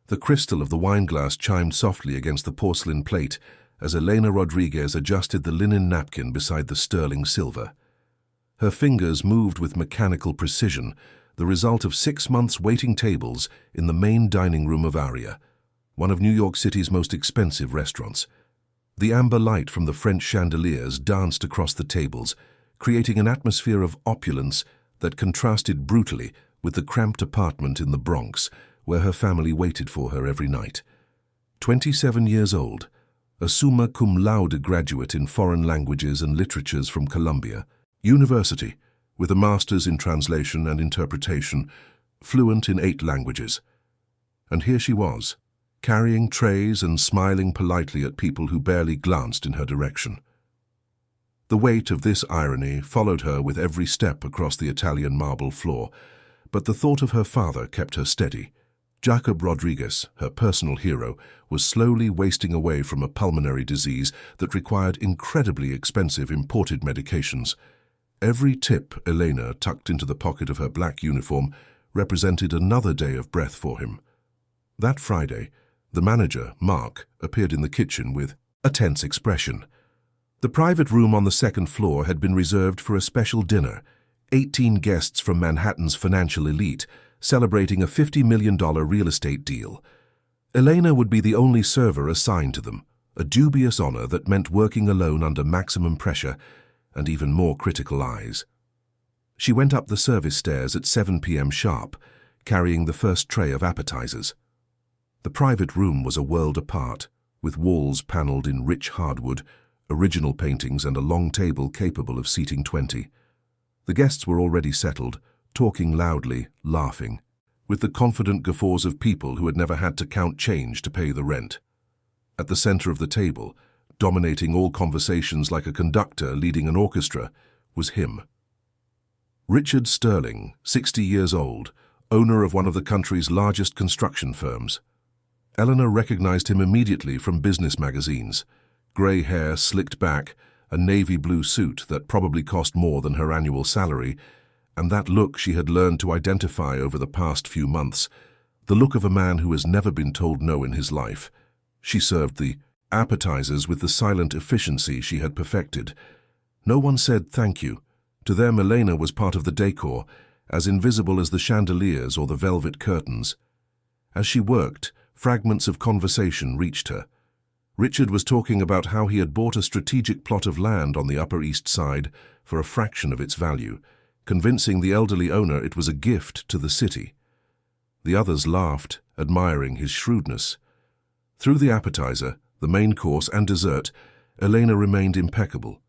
The crystal of the wineglass chimed softly against the porcelain plate as Elena Rodriguez adjusted the linen napkin beside the sterling silver. Her fingers moved with mechanical precision, the result of 6 months waiting tables in the main dining room of Aria, one of New York City's most expensive restaurants. The amber light from the French chandeliers danced across the tables, creating an atmosphere of opulence that contrasted brutally with the cramped apartment in the Bronx, where her family waited for her every night. 27 years old, a summa cum laude graduate in foreign languages and literatures from Columbia University, with a master's in translation and interpretation, fluent in 8 languages. And here she was, carrying trays and smiling politely at people who barely glanced in her direction. The weight of this irony followed her with every step across the Italian marble floor, but the thought of her father kept her steady. Jacob Rodriguez, her personal hero, was slowly wasting away from a pulmonary disease that required incredibly expensive imported medications. Every tip Elena tucked into the pocket of her black uniform represented another day of breath for him. That Friday, the manager, Mark, appeared in the kitchen with a tense expression. The private room on the second floor had been reserved for a special dinner, 18 guests from Manhattan's financial elite, celebrating a $50 million real estate deal. Elena would be the only server assigned to them, a dubious honor that meant working alone under maximum pressure and even more critical eyes. She went up the service stairs at 7 p.m. sharp, carrying the first tray of appetizers. The private room was a world apart, with walls paneled in rich hardwood, original paintings and a long table capable of seating 20. The guests were already settled, talking loudly, laughing, with the confident guffaws of people who had never had to count change to pay the rent. At the center of the table, dominating all conversations like a conductor leading an orchestra, was him. Richard Sterling, 60 years old, owner of one of the country's largest construction firms. Eleanor recognized him immediately from business magazines. Gray hair slicked back, a navy blue suit that probably cost more than her annual salary, and that look she had learned to identify over the past few months, the look of a man who has never been told no in his life. She served the appetizers with the silent efficiency she had perfected. No one said thank you. To them, Elena was part of the decor, as invisible as the chandeliers or the velvet curtains. As she worked, fragments of conversation reached her. Richard was talking about how he had bought a strategic plot of land on the Upper East Side for a fraction of its value, convincing the elderly owner it was a gift to the city. The others laughed, admiring his shrewdness. Through the appetizer, the main course and dessert, Elena remained impeccable,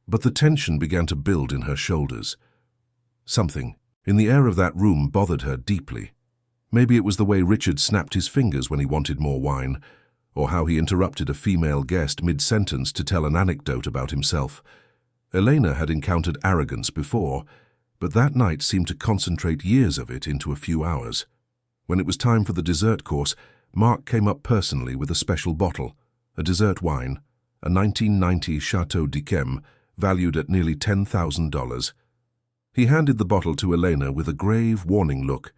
but the tension began to build in her shoulders. Something in the air of that room bothered her deeply. Maybe it was the way Richard snapped his fingers when he wanted more wine, or how he interrupted a female guest mid-sentence to tell an anecdote about himself. Elena had encountered arrogance before, but that night seemed to concentrate years of it into a few hours. When it was time for the dessert course, Mark came up personally with a special bottle, a dessert wine, a 1990 Chateau d'Yquem, valued at nearly $10,000. He handed the bottle to Elena with a grave, warning look.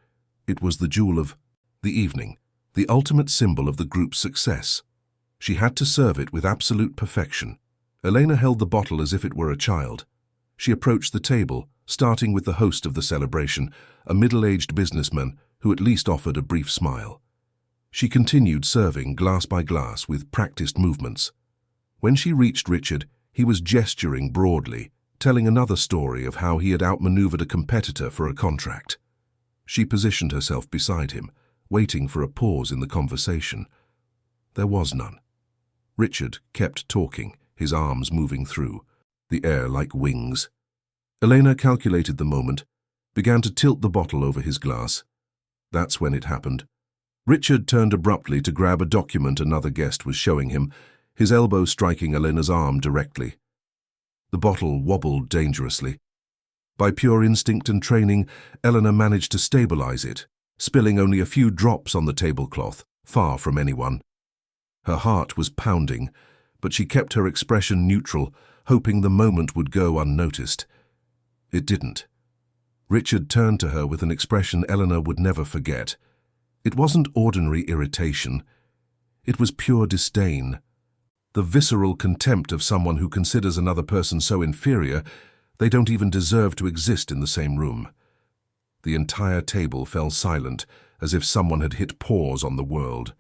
It was the jewel of the evening, the ultimate symbol of the group's success. She had to serve it with absolute perfection. Elena held the bottle as if it were a child. She approached the table, starting with the host of the celebration, a middle-aged businessman who at least offered a brief smile. She continued serving glass by glass with practiced movements. When she reached Richard, he was gesturing broadly, telling another story of how he had outmaneuvered a competitor for a contract. She positioned herself beside him, waiting for a pause in the conversation. There was none. Richard kept talking, his arms moving through, the air like wings. Elena calculated the moment, began to tilt the bottle over his glass. That's when it happened. Richard turned abruptly to grab a document another guest was showing him, his elbow striking Elena's arm directly. The bottle wobbled dangerously. By pure instinct and training, Elena managed to stabilize it, spilling only a few drops on the tablecloth, far from anyone. Her heart was pounding, but she kept her expression neutral, hoping the moment would go unnoticed. It didn't. Richard turned to her with an expression Eleanor would never forget. It wasn't ordinary irritation. It was pure disdain. The visceral contempt of someone who considers another person so inferior they don't even deserve to exist in the same room. The entire table fell silent, as if someone had hit pause on the world.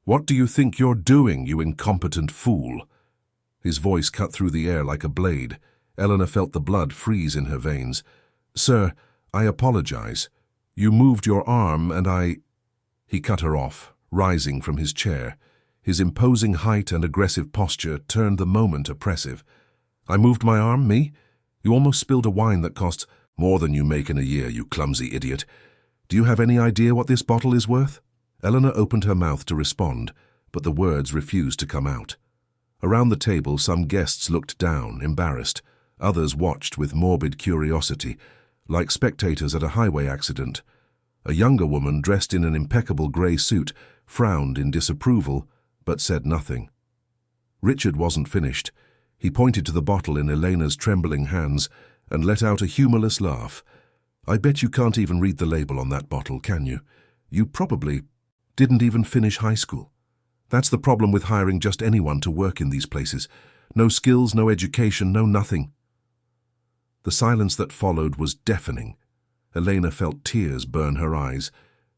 "What do you think you're doing, you incompetent fool?" His voice cut through the air like a blade. Eleanor felt the blood freeze in her veins. "Sir, I apologize. You moved your arm and I—" He cut her off, rising from his chair. His imposing height and aggressive posture turned the moment oppressive. "I moved my arm, me? You almost spilled a wine that costs more than you make in a year, you clumsy idiot. Do you have any idea what this bottle is worth?" Eleanor opened her mouth to respond, but the words refused to come out. Around the table, some guests looked down, embarrassed. Others watched with morbid curiosity, like spectators at a highway accident. A younger woman, dressed in an impeccable grey suit, frowned in disapproval, but said nothing. Richard wasn't finished. He pointed to the bottle in Elena's trembling hands and let out a humorless laugh. "I bet you can't even read the label on that bottle, can you? You probably didn't even finish high school. That's the problem with hiring just anyone to work in these places. No skills, no education, no nothing." The silence that followed was deafening. Elena felt tears burn her eyes,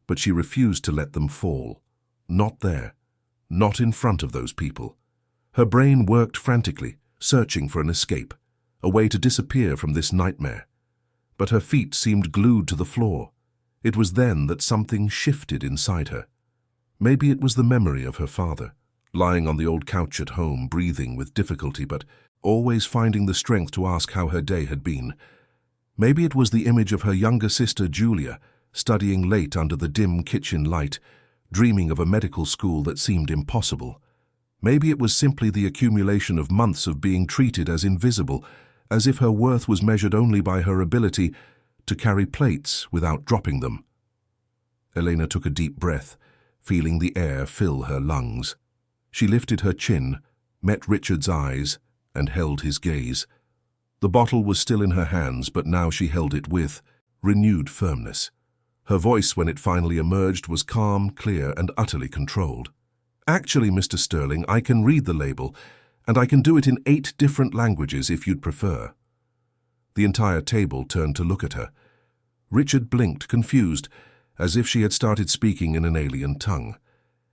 but she refused to let them fall. Not there. Not in front of those people. Her brain worked frantically, searching for an escape, a way to disappear from this nightmare. But her feet seemed glued to the floor. It was then that something shifted inside her. Maybe it was the memory of her father, lying on the old couch at home, breathing with difficulty, but always finding the strength to ask how her day had been. Maybe it was the image of her younger sister Julia, studying late under the dim kitchen light, dreaming of a medical school that seemed impossible. Maybe it was simply the accumulation of months of being treated as invisible, as if her worth was measured only by her ability to carry plates without dropping them. Elena took a deep breath, feeling the air fill her lungs. She lifted her chin, met Richard's eyes, and held his gaze. The bottle was still in her hands, but now she held it with renewed firmness. Her voice, when it finally emerged, was calm, clear, and utterly controlled. "Actually, Mr. Sterling, I can read the label, and I can do it in 8 different languages if you'd prefer." The entire table turned to look at her. Richard blinked, confused, as if she had started speaking in an alien tongue.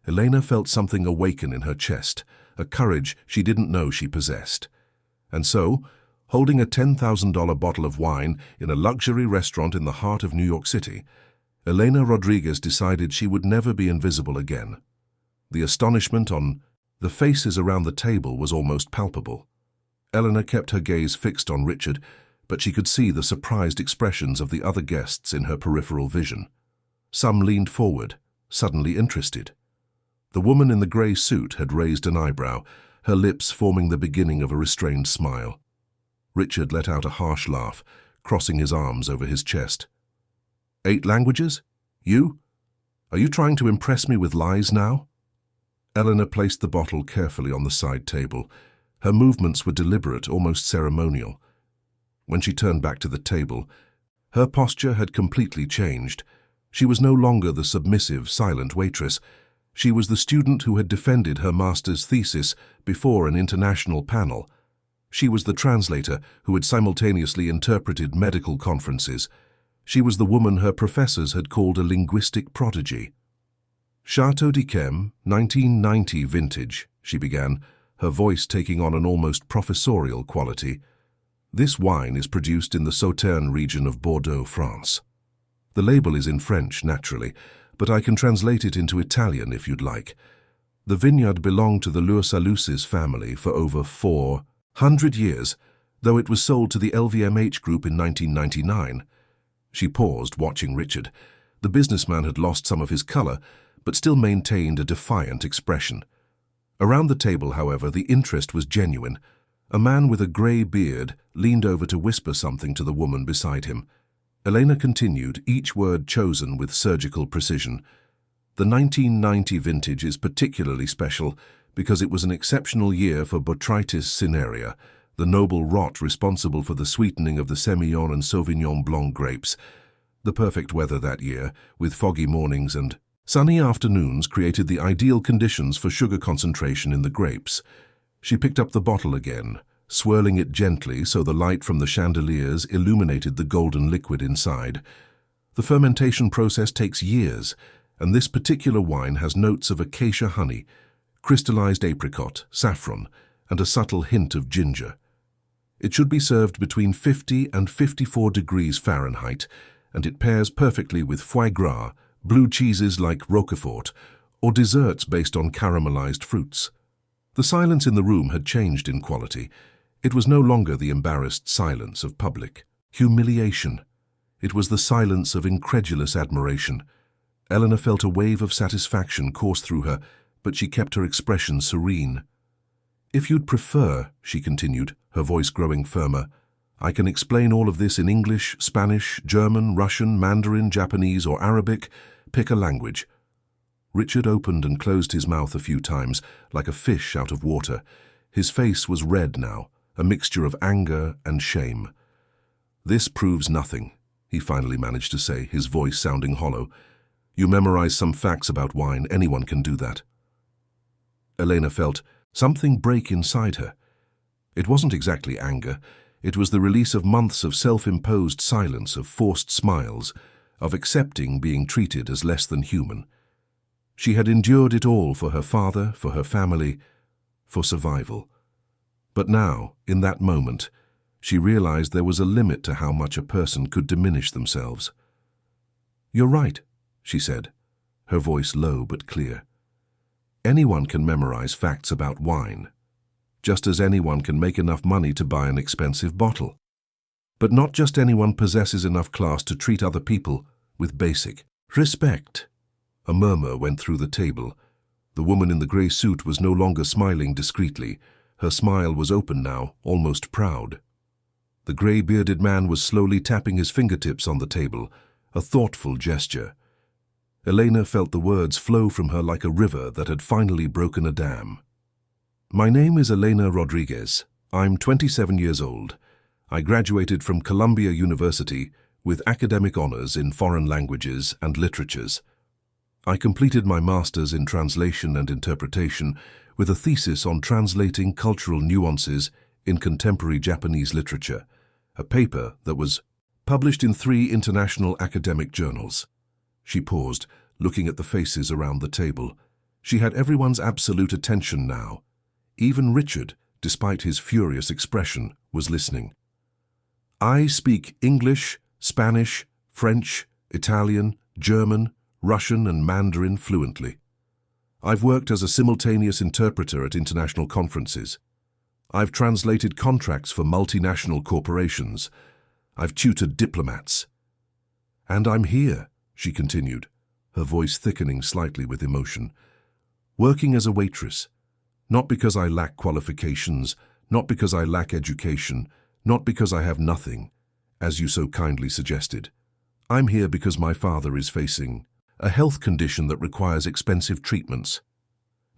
Elena felt something awaken in her chest, a courage she didn't know she possessed. And so, holding a $10,000 bottle of wine in a luxury restaurant in the heart of New York City, Elena Rodriguez decided she would never be invisible again. The astonishment on the faces around the table was almost palpable. Eleanor kept her gaze fixed on Richard, but she could see the surprised expressions of the other guests in her peripheral vision. Some leaned forward, suddenly interested. The woman in the grey suit had raised an eyebrow, her lips forming the beginning of a restrained smile. Richard let out a harsh laugh, crossing his arms over his chest. 8 languages? You? Are you trying to impress me with lies now? Eleanor placed the bottle carefully on the side table. Her movements were deliberate, almost ceremonial. When she turned back to the table, her posture had completely changed. She was no longer the submissive, silent waitress. She was the student who had defended her master's thesis before an international panel. She was the translator who had simultaneously interpreted medical conferences. She was the woman her professors had called a linguistic prodigy. "Chateau d'Yquem, 1990 vintage," she began, her voice taking on an almost professorial quality. "This wine is produced in the Sauternes region of Bordeaux, France. The label is in French, naturally, but I can translate it into Italian if you'd like. The vineyard belonged to the Lursalusis family for over 400 years, though it was sold to the LVMH Group in 1999. She paused, watching Richard. The businessman had lost some of his color, but still maintained a defiant expression. Around the table, however, the interest was genuine. A man with a grey beard leaned over to whisper something to the woman beside him. Elena continued, each word chosen with surgical precision. "The 1990 vintage is particularly special because it was an exceptional year for Botrytis cinerea, the noble rot responsible for the sweetening of the Semillon and Sauvignon Blanc grapes. The perfect weather that year, with foggy mornings and Sunny afternoons created the ideal conditions for sugar concentration in the grapes. She picked up the bottle again, swirling it gently so the light from the chandeliers illuminated the golden liquid inside. The fermentation process takes years, and this particular wine has notes of acacia honey, crystallized apricot, saffron, and a subtle hint of ginger. It should be served between 50 and 54 degrees Fahrenheit, and it pairs perfectly with foie gras, blue cheeses like Roquefort, or desserts based on caramelized fruits. The silence in the room had changed in quality. It was no longer the embarrassed silence of public humiliation. It was the silence of incredulous admiration. Eleanor felt a wave of satisfaction course through her, but she kept her expression serene. "If you'd prefer," she continued, her voice growing firmer, "I can explain all of this in English, Spanish, German, Russian, Mandarin, Japanese, or Arabic. Pick a language." Richard opened and closed his mouth a few times, like a fish out of water. His face was red now, a mixture of anger and shame. "This proves nothing," he finally managed to say, his voice sounding hollow. "You memorize some facts about wine. Anyone can do that." Elena felt something break inside her. It wasn't exactly anger. It was the release of months of self-imposed silence, of forced smiles, of accepting being treated as less than human. She had endured it all for her father, for her family, for survival. But now, in that moment, she realized there was a limit to how much a person could diminish themselves. "You're right," she said, her voice low but clear. "Anyone can memorize facts about wine, just as anyone can make enough money to buy an expensive bottle. But not just anyone possesses enough class to treat other people with basic respect." A murmur went through the table. The woman in the grey suit was no longer smiling discreetly. Her smile was open now, almost proud. The grey-bearded man was slowly tapping his fingertips on the table, a thoughtful gesture. Elena felt the words flow from her like a river that had finally broken a dam. "My name is Elena Rodriguez. I'm 27 years old. I graduated from Columbia University with academic honors in foreign languages and literatures. I completed my master's in translation and interpretation with a thesis on translating cultural nuances in contemporary Japanese literature, a paper that was published in 3 international academic journals." She paused, looking at the faces around the table. She had everyone's absolute attention now. Even Richard, despite his furious expression, was listening. "I speak English, Spanish, French, Italian, German, Russian, and Mandarin fluently. I've worked as a simultaneous interpreter at international conferences. I've translated contracts for multinational corporations. I've tutored diplomats. And I'm here," she continued, her voice thickening slightly with emotion, "working as a waitress. Not because I lack qualifications, not because I lack education, not because I have nothing, as you so kindly suggested. I'm here because my father is facing a health condition that requires expensive treatments.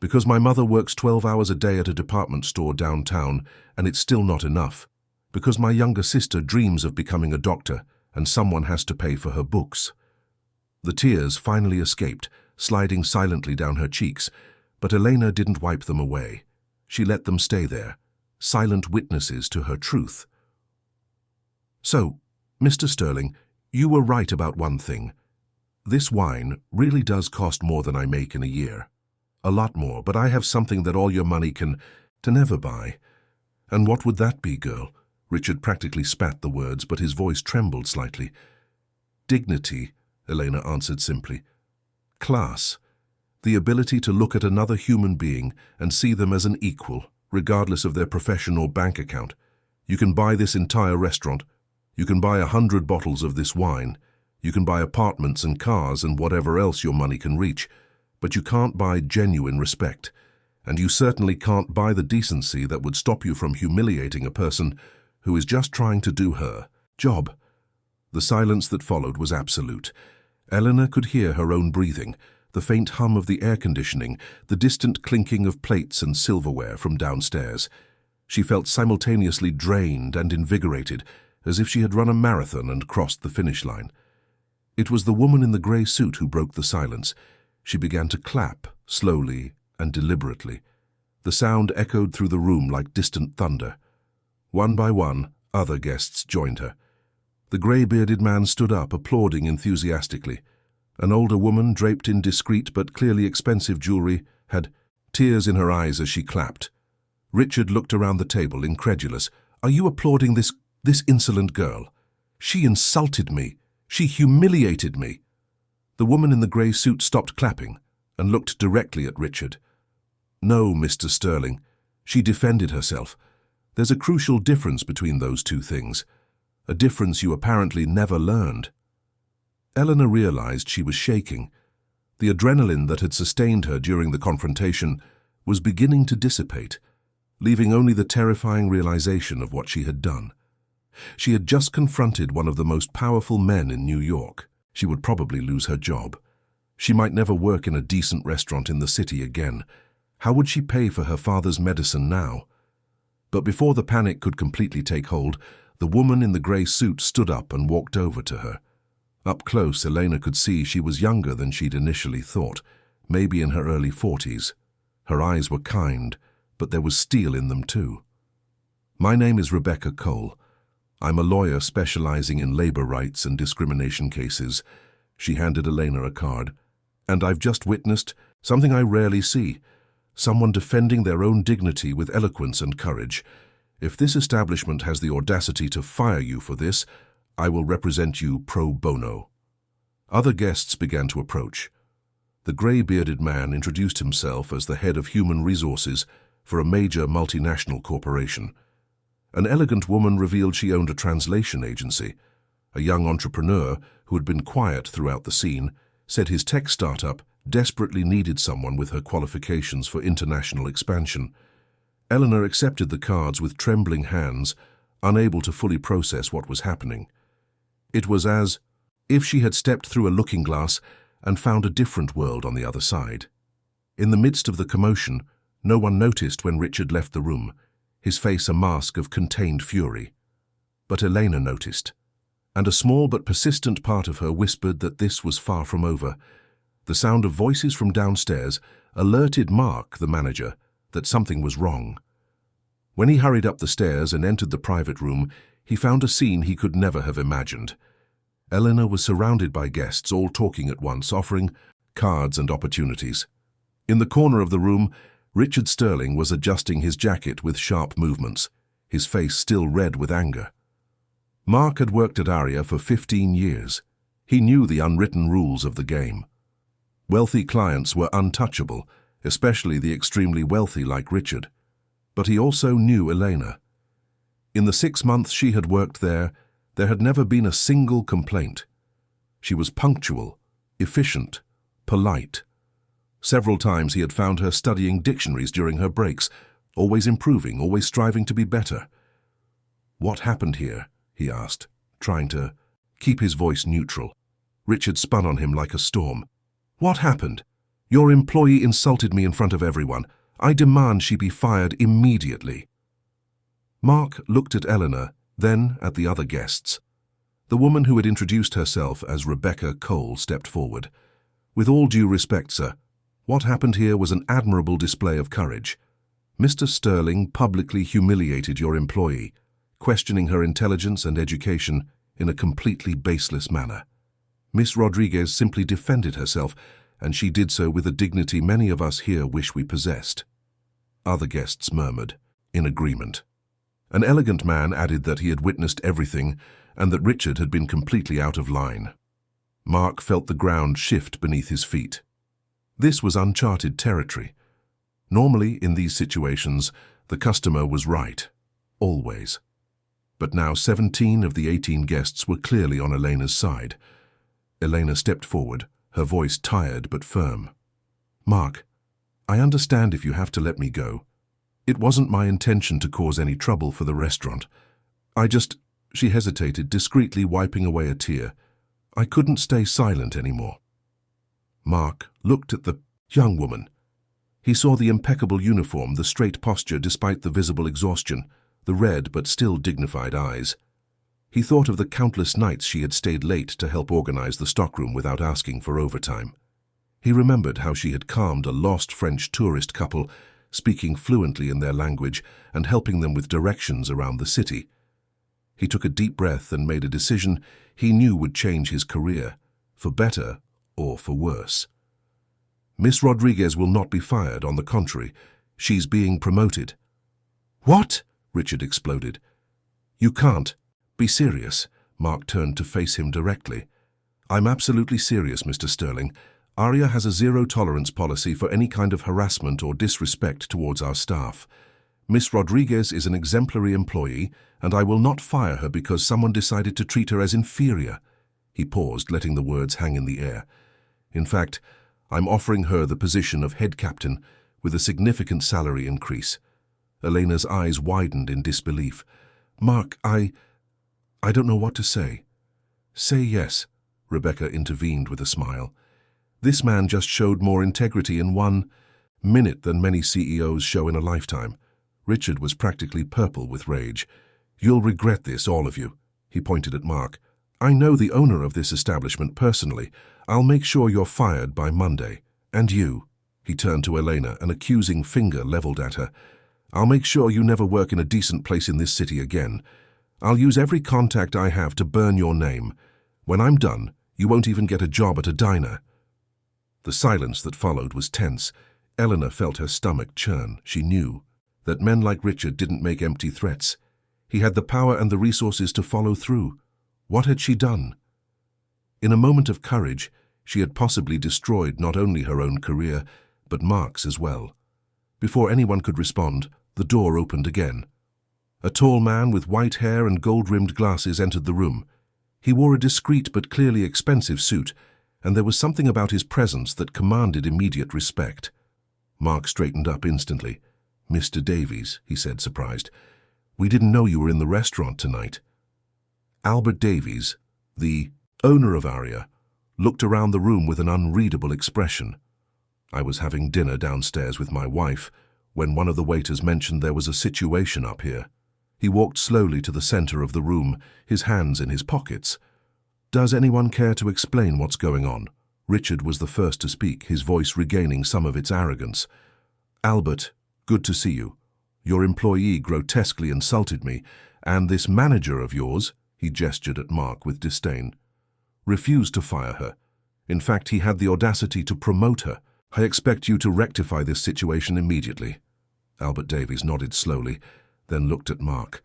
Because my mother works 12 hours a day at a department store downtown, and it's still not enough. Because my younger sister dreams of becoming a doctor, and someone has to pay for her books." The tears finally escaped, sliding silently down her cheeks, but Elena didn't wipe them away. She let them stay there, silent witnesses to her truth. "So, Mr. Sterling, you were right about one thing. This wine really does cost more than I make in a year. A lot more, but I have something that all your money can never buy." "And what would that be, girl?" Richard practically spat the words, but his voice trembled slightly. "Dignity," Elena answered simply. "Class. The ability to look at another human being and see them as an equal, regardless of their profession or bank account. You can buy this entire restaurant. You can buy 100 bottles of this wine. You can buy apartments and cars and whatever else your money can reach, but you can't buy genuine respect, and you certainly can't buy the decency that would stop you from humiliating a person who is just trying to do her job." The silence that followed was absolute. Eleanor could hear her own breathing, the faint hum of the air conditioning, the distant clinking of plates and silverware from downstairs. She felt simultaneously drained and invigorated, as if she had run a marathon and crossed the finish line. It was the woman in the grey suit who broke the silence. She began to clap, slowly and deliberately. The sound echoed through the room like distant thunder. One by one, other guests joined her. The grey-bearded man stood up, applauding enthusiastically. An older woman, draped in discreet but clearly expensive jewelry, had tears in her eyes as she clapped. Richard looked around the table, incredulous. "Are you applauding this insolent girl? She insulted me. She humiliated me." The woman in the grey suit stopped clapping and looked directly at Richard. "No, Mr. Sterling. She defended herself. There's a crucial difference between those two things, a difference you apparently never learned." Eleanor realized she was shaking. The adrenaline that had sustained her during the confrontation was beginning to dissipate, leaving only the terrifying realization of what she had done. She had just confronted one of the most powerful men in New York. She would probably lose her job. She might never work in a decent restaurant in the city again. How would she pay for her father's medicine now? But before the panic could completely take hold, the woman in the grey suit stood up and walked over to her. Up close, Elena could see she was younger than she'd initially thought, maybe in her early 40s. Her eyes were kind, but there was steel in them too. "My name is Rebecca Cole. I'm a lawyer specializing in labor rights and discrimination cases." She handed Elena a card. "And I've just witnessed something I rarely see, someone defending their own dignity with eloquence and courage. If this establishment has the audacity to fire you for this, I will represent you pro bono." Other guests began to approach. The grey-bearded man introduced himself as the head of human resources for a major multinational corporation. An elegant woman revealed she owned a translation agency. A young entrepreneur, who had been quiet throughout the scene, said his tech startup desperately needed someone with her qualifications for international expansion. Eleanor accepted the cards with trembling hands, unable to fully process what was happening. It was as if she had stepped through a looking glass and found a different world on the other side. In the midst of the commotion, no one noticed when Richard left the room, his face a mask of contained fury. But Elena noticed, and a small but persistent part of her whispered that this was far from over. The sound of voices from downstairs alerted Mark, the manager, that something was wrong. When he hurried up the stairs and entered the private room, he found a scene he could never have imagined. Eleanor was surrounded by guests, all talking at once, offering cards and opportunities. In the corner of the room, Richard Sterling was adjusting his jacket with sharp movements, his face still red with anger. Mark had worked at Aria for 15 years. He knew the unwritten rules of the game. Wealthy clients were untouchable, especially the extremely wealthy like Richard. But he also knew Elena. In the 6 months she had worked there had never been a single complaint. She was punctual, efficient, polite. Several times he had found her studying dictionaries during her breaks, always improving, always striving to be better. "What happened here?" he asked, trying to keep his voice neutral. Richard spun on him like a storm. "What happened? Your employee insulted me in front of everyone. I demand she be fired immediately." Mark looked at Eleanor, then at the other guests. The woman who had introduced herself as Rebecca Cole stepped forward. "With all due respect, sir, what happened here was an admirable display of courage. Mr. Sterling publicly humiliated your employee, questioning her intelligence and education in a completely baseless manner. Miss Rodriguez simply defended herself, and she did so with a dignity many of us here wish we possessed." Other guests murmured, in agreement. An elegant man added that he had witnessed everything and that Richard had been completely out of line. Mark felt the ground shift beneath his feet. This was uncharted territory. Normally, in these situations, the customer was right, always. But now 17 of the 18 guests were clearly on Elena's side. Elena stepped forward, her voice tired but firm. "Mark, I understand if you have to let me go. It wasn't my intention to cause any trouble for the restaurant. She hesitated, discreetly wiping away a tear. "I couldn't stay silent anymore." Mark looked at the young woman. He saw the impeccable uniform, the straight posture despite the visible exhaustion, the red but still dignified eyes. He thought of the countless nights she had stayed late to help organize the stockroom without asking for overtime. He remembered how she had calmed a lost French tourist couple, speaking fluently in their language and helping them with directions around the city. He took a deep breath and made a decision he knew would change his career, for better or for worse. Miss Rodriguez will not be fired, on the contrary. She's being promoted. What? Richard exploded. You can't. Be serious. Mark turned to face him directly. I'm absolutely serious, Mr. Sterling. Aria has a zero-tolerance policy for any kind of harassment or disrespect towards our staff. Miss Rodriguez is an exemplary employee, and I will not fire her because someone decided to treat her as inferior. He paused, letting the words hang in the air. In fact, I'm offering her the position of head captain with a significant salary increase. Elena's eyes widened in disbelief. Mark, I don't know what to say. Say yes, Rebecca intervened with a smile. This man just showed more integrity in 1 minute than many CEOs show in a lifetime. Richard was practically purple with rage. You'll regret this, all of you. He pointed at Mark. I know the owner of this establishment personally. I'll make sure you're fired by Monday. And you. He turned to Elena, an accusing finger leveled at her. I'll make sure you never work in a decent place in this city again. I'll use every contact I have to burn your name. When I'm done, you won't even get a job at a diner. The silence that followed was tense. Eleanor felt her stomach churn. She knew that men like Richard didn't make empty threats. He had the power and the resources to follow through. What had she done? In a moment of courage, she had possibly destroyed not only her own career, but Mark's as well. Before anyone could respond, the door opened again. A tall man with white hair and gold-rimmed glasses entered the room. He wore a discreet but clearly expensive suit, and there was something about his presence that commanded immediate respect. Mark straightened up instantly. Mr. Davies, he said, surprised. We didn't know you were in the restaurant tonight. Albert Davies, the owner of Aria, looked around the room with an unreadable expression. I was having dinner downstairs with my wife when one of the waiters mentioned there was a situation up here. He walked slowly to the center of the room, his hands in his pockets. Does anyone care to explain what's going on? Richard was the first to speak, his voice regaining some of its arrogance. Albert, good to see you. Your employee grotesquely insulted me, and this manager of yours, he gestured at Mark with disdain, refused to fire her. In fact, he had the audacity to promote her. I expect you to rectify this situation immediately. Albert Davies nodded slowly, then looked at Mark.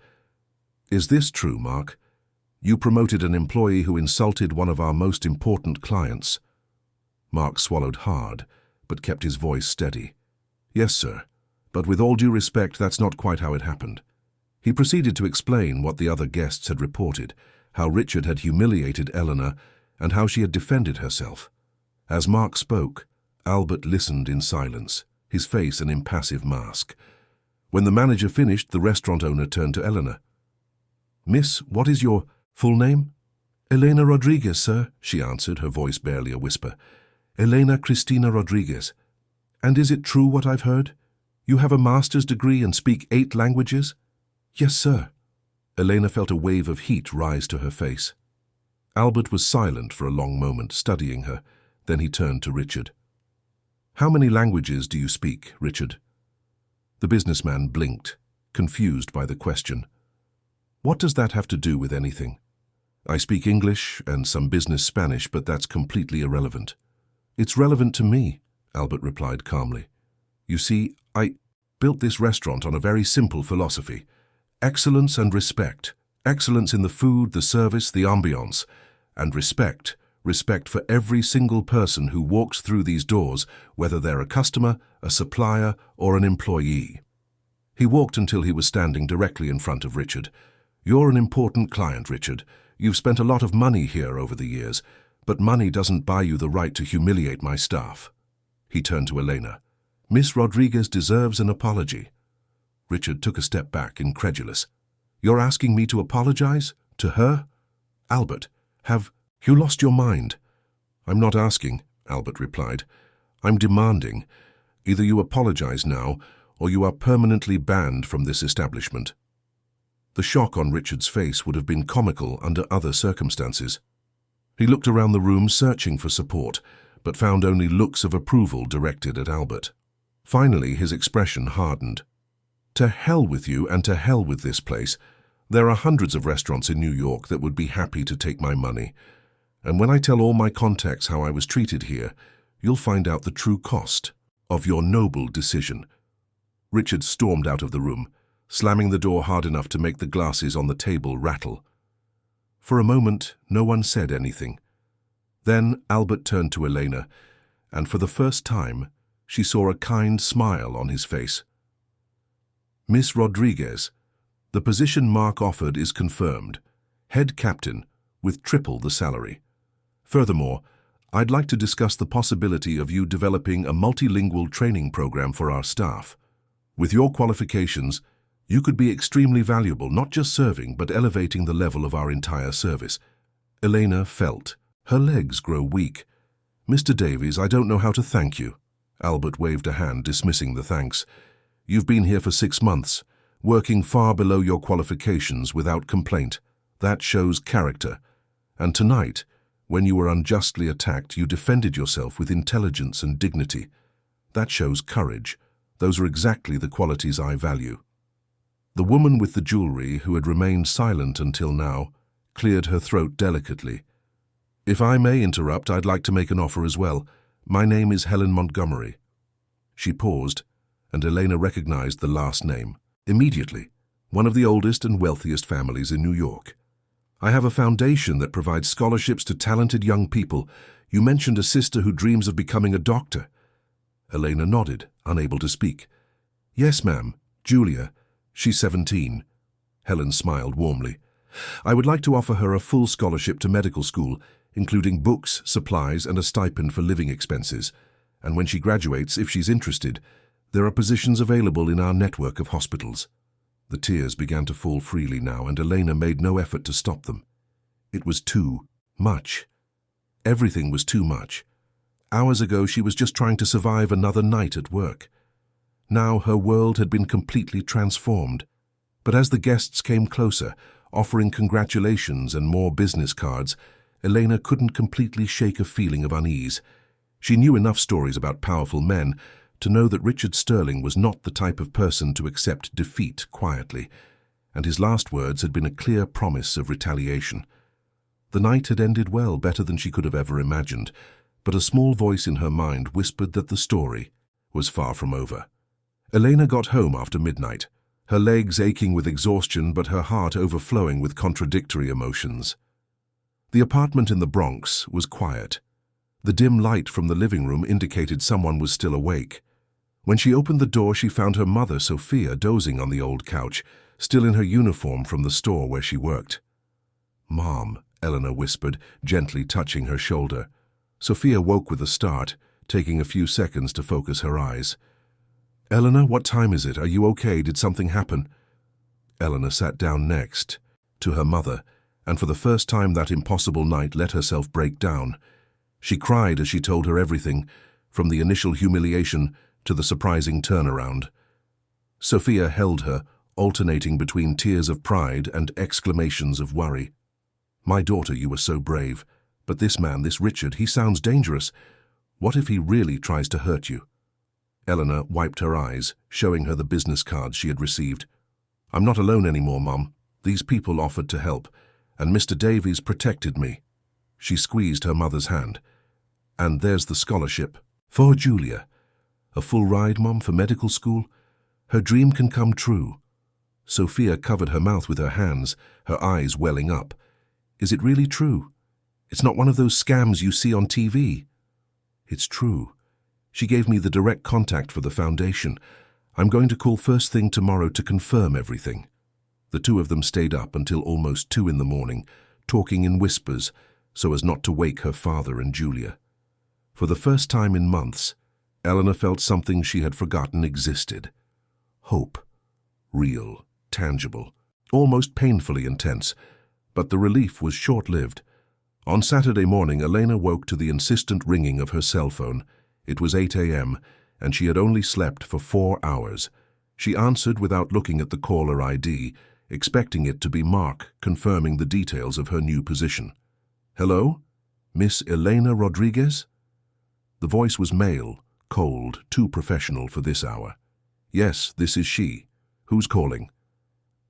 Is this true, Mark? You promoted an employee who insulted one of our most important clients. Mark swallowed hard, but kept his voice steady. Yes, sir, but with all due respect, that's not quite how it happened. He proceeded to explain what the other guests had reported, how Richard had humiliated Eleanor, and how she had defended herself. As Mark spoke, Albert listened in silence, his face an impassive mask. When the manager finished, the restaurant owner turned to Eleanor. Miss, what is your full name? Elena Rodriguez, sir, she answered, her voice barely a whisper. Elena Cristina Rodriguez. And is it true what I've heard? You have a master's degree and speak 8 languages? Yes, sir. Elena felt a wave of heat rise to her face. Albert was silent for a long moment, studying her. Then he turned to Richard. How many languages do you speak, Richard? The businessman blinked, confused by the question. What does that have to do with anything? I speak English and some business Spanish, but that's completely irrelevant. It's relevant to me, Albert replied calmly. You see, I built this restaurant on a very simple philosophy. Excellence and respect. Excellence in the food, the service, the ambiance. And respect. Respect for every single person who walks through these doors, whether they're a customer, a supplier, or an employee. He walked until he was standing directly in front of Richard. You're an important client, Richard. You've spent a lot of money here over the years, but money doesn't buy you the right to humiliate my staff. He turned to Elena. Miss Rodriguez deserves an apology. Richard took a step back, incredulous. You're asking me to apologize? To her? Albert, have you lost your mind? I'm not asking, Albert replied. I'm demanding. Either you apologize now, or you are permanently banned from this establishment. The shock on Richard's face would have been comical under other circumstances. He looked around the room, searching for support, but found only looks of approval directed at Albert. Finally, his expression hardened. To hell with you and to hell with this place. There are hundreds of restaurants in New York that would be happy to take my money. And when I tell all my contacts how I was treated here, you'll find out the true cost of your noble decision. Richard stormed out of the room, slamming the door hard enough to make the glasses on the table rattle. For a moment, no one said anything. Then Albert turned to Elena, and for the first time, she saw a kind smile on his face. Miss Rodriguez, the position Mark offered is confirmed. Head captain, with triple the salary. Furthermore, I'd like to discuss the possibility of you developing a multilingual training program for our staff. With your qualifications, you could be extremely valuable, not just serving, but elevating the level of our entire service. Elena felt her legs grow weak. Mr. Davies, I don't know how to thank you. Albert waved a hand, dismissing the thanks. You've been here for 6 months, working far below your qualifications without complaint. That shows character. And tonight, when you were unjustly attacked, you defended yourself with intelligence and dignity. That shows courage. Those are exactly the qualities I value. The woman with the jewelry, who had remained silent until now, cleared her throat delicately. If I may interrupt, I'd like to make an offer as well. My name is Helen Montgomery. She paused, and Elena recognized the last name. Immediately, one of the oldest and wealthiest families in New York. I have a foundation that provides scholarships to talented young people. You mentioned a sister who dreams of becoming a doctor. Elena nodded, unable to speak. Yes, ma'am. Julia. She's 17. Helen smiled warmly. I would like to offer her a full scholarship to medical school, including books, supplies, and a stipend for living expenses. And when she graduates, if she's interested, there are positions available in our network of hospitals. The tears began to fall freely now, and Elena made no effort to stop them. It was too much. Everything was too much. Hours ago, she was just trying to survive another night at work. Now her world had been completely transformed. But as the guests came closer, offering congratulations and more business cards, Elena couldn't completely shake a feeling of unease. She knew enough stories about powerful men to know that Richard Sterling was not the type of person to accept defeat quietly, and his last words had been a clear promise of retaliation. The night had ended well, better than she could have ever imagined, but a small voice in her mind whispered that the story was far from over. Elena got home after midnight, her legs aching with exhaustion but her heart overflowing with contradictory emotions. The apartment in the Bronx was quiet. The dim light from the living room indicated someone was still awake. When she opened the door, she found her mother, Sophia, dozing on the old couch, still in her uniform from the store where she worked. "Mom," Eleanor whispered, gently touching her shoulder. Sophia woke with a start, taking a few seconds to focus her eyes. "Eleanor, what time is it? Are you okay? Did something happen?" Eleanor sat down next to her mother, and for the first time that impossible night let herself break down. She cried as she told her everything, from the initial humiliation to the surprising turnaround. Sophia held her, alternating between tears of pride and exclamations of worry. "My daughter, you were so brave. But this man, this Richard, he sounds dangerous. What if he really tries to hurt you?" Eleanor wiped her eyes, showing her the business cards she had received. "I'm not alone anymore, Mom. These people offered to help, and Mr. Davies protected me." She squeezed her mother's hand. "And there's the scholarship for Julia. A full ride, Mom, for medical school. Her dream can come true." Sophia covered her mouth with her hands, her eyes welling up. "Is it really true? It's not one of those scams you see on TV?" "It's true. She gave me the direct contact for the foundation. I'm going to call first thing tomorrow to confirm everything." The two of them stayed up until almost 2 in the morning, talking in whispers so as not to wake her father and Julia. For the first time in months, Eleanor felt something she had forgotten existed. Hope. Real, tangible, almost painfully intense. But the relief was short-lived. On Saturday morning, Elena woke to the insistent ringing of her cell phone. It was 8 a.m., and she had only slept for 4 hours. She answered without looking at the caller ID, expecting it to be Mark confirming the details of her new position. "Hello? Miss Elena Rodriguez?" The voice was male, cold, too professional for this hour. "Yes, this is she. Who's calling?"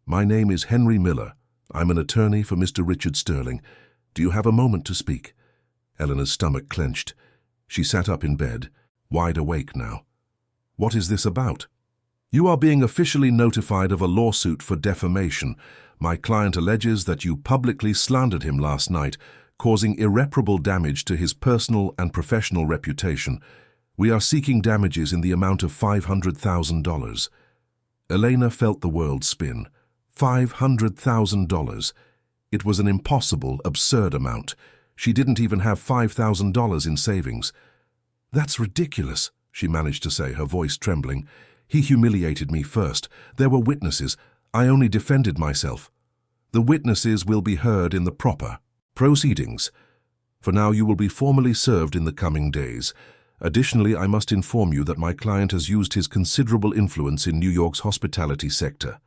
"My name is Henry Miller. I'm an attorney for Mr. Richard Sterling. Do you have a moment to speak?" Eleanor's stomach clenched. She sat up in bed, wide awake now. "What is this about?" "You are being officially notified of a lawsuit for defamation. My client alleges that you publicly slandered him last night, causing irreparable damage to his personal and professional reputation. We are seeking damages in the amount of $500,000. Elena felt the world spin. $500,000. It was an impossible, absurd amount. She didn't even have $5,000 in savings. "That's ridiculous," she managed to say, her voice trembling. "He humiliated me first. There were witnesses. I only defended myself." "The witnesses will be heard in the proper proceedings. For now, you will be formally served in the coming days. Additionally, I must inform you that my client has used his considerable influence in New York's hospitality sector.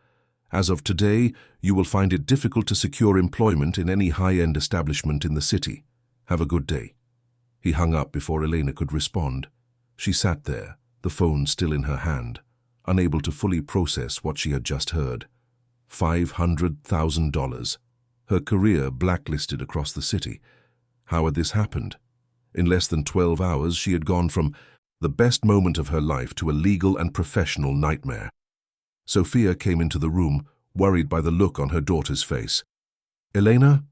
As of today, you will find it difficult to secure employment in any high-end establishment in the city. Have a good day." He hung up before Elena could respond. She sat there, the phone still in her hand, unable to fully process what she had just heard. $500,000. Her career blacklisted across the city. How had this happened? In less than 12 hours, she had gone from the best moment of her life to a legal and professional nightmare. Sophia came into the room, worried by the look on her daughter's face. "Elena?"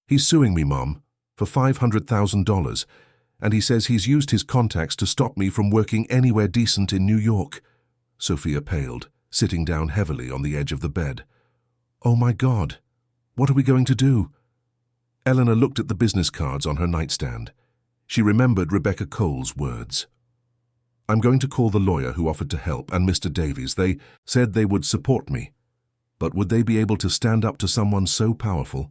"He's suing me, Mom, for $500,000, and he says he's used his contacts to stop me from working anywhere decent in New York." Sophia paled, sitting down heavily on the edge of the bed. "Oh my God, what are we going to do?" Eleanor looked at the business cards on her nightstand. She remembered Rebecca Cole's words. "I'm going to call the lawyer who offered to help and Mr. Davies. They said they would support me. But would they be able to stand up to someone so powerful?"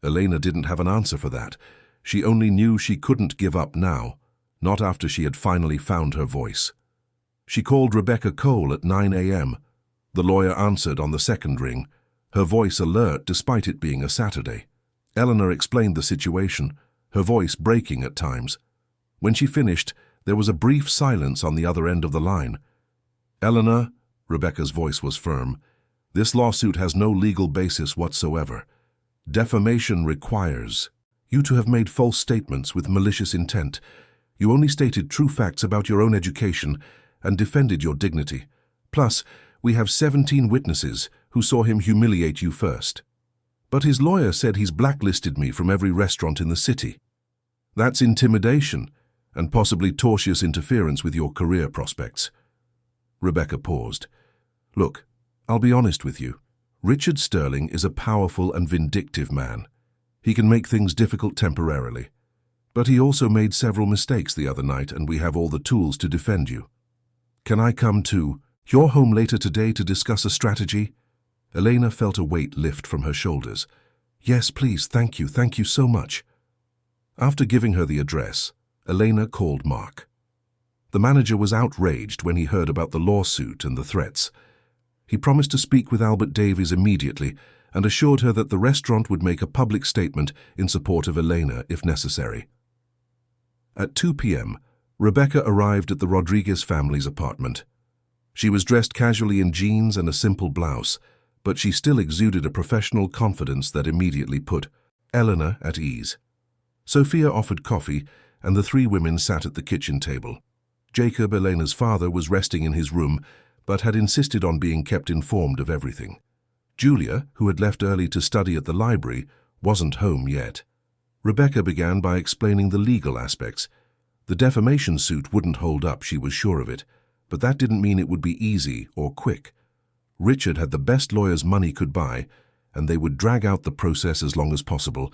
Elena didn't have an answer for that. She only knew she couldn't give up now, not after she had finally found her voice. She called Rebecca Cole at 9 a.m. The lawyer answered on the second ring, her voice alert despite it being a Saturday. Eleanor explained the situation, her voice breaking at times. When she finished, there was a brief silence on the other end of the line. "Eleanor," Rebecca's voice was firm, "this lawsuit has no legal basis whatsoever. Defamation requires you to have made false statements with malicious intent. You only stated true facts about your own education and defended your dignity. Plus, we have 17 witnesses who saw him humiliate you first. But his lawyer said he's blacklisted me from every restaurant in the city. That's intimidation and possibly tortious interference with your career prospects." Rebecca paused. "Look, I'll be honest with you. Richard Sterling is a powerful and vindictive man. He can make things difficult temporarily. But he also made several mistakes the other night, and we have all the tools to defend you. Can I come to your home later today to discuss a strategy?" Elena felt a weight lift from her shoulders. "Yes, please, thank you so much." After giving her the address, Elena called Mark. The manager was outraged when he heard about the lawsuit and the threats. He promised to speak with Albert Davies immediately and assured her that the restaurant would make a public statement in support of Elena if necessary. At 2 p.m., Rebecca arrived at the Rodriguez family's apartment. She was dressed casually in jeans and a simple blouse, but she still exuded a professional confidence that immediately put Eleanor at ease. Sophia offered coffee, and the three women sat at the kitchen table. Jacob, Elena's father, was resting in his room, but had insisted on being kept informed of everything. Julia, who had left early to study at the library, wasn't home yet. Rebecca began by explaining the legal aspects. The defamation suit wouldn't hold up, she was sure of it, but that didn't mean it would be easy or quick. Richard had the best lawyers money could buy, and they would drag out the process as long as possible,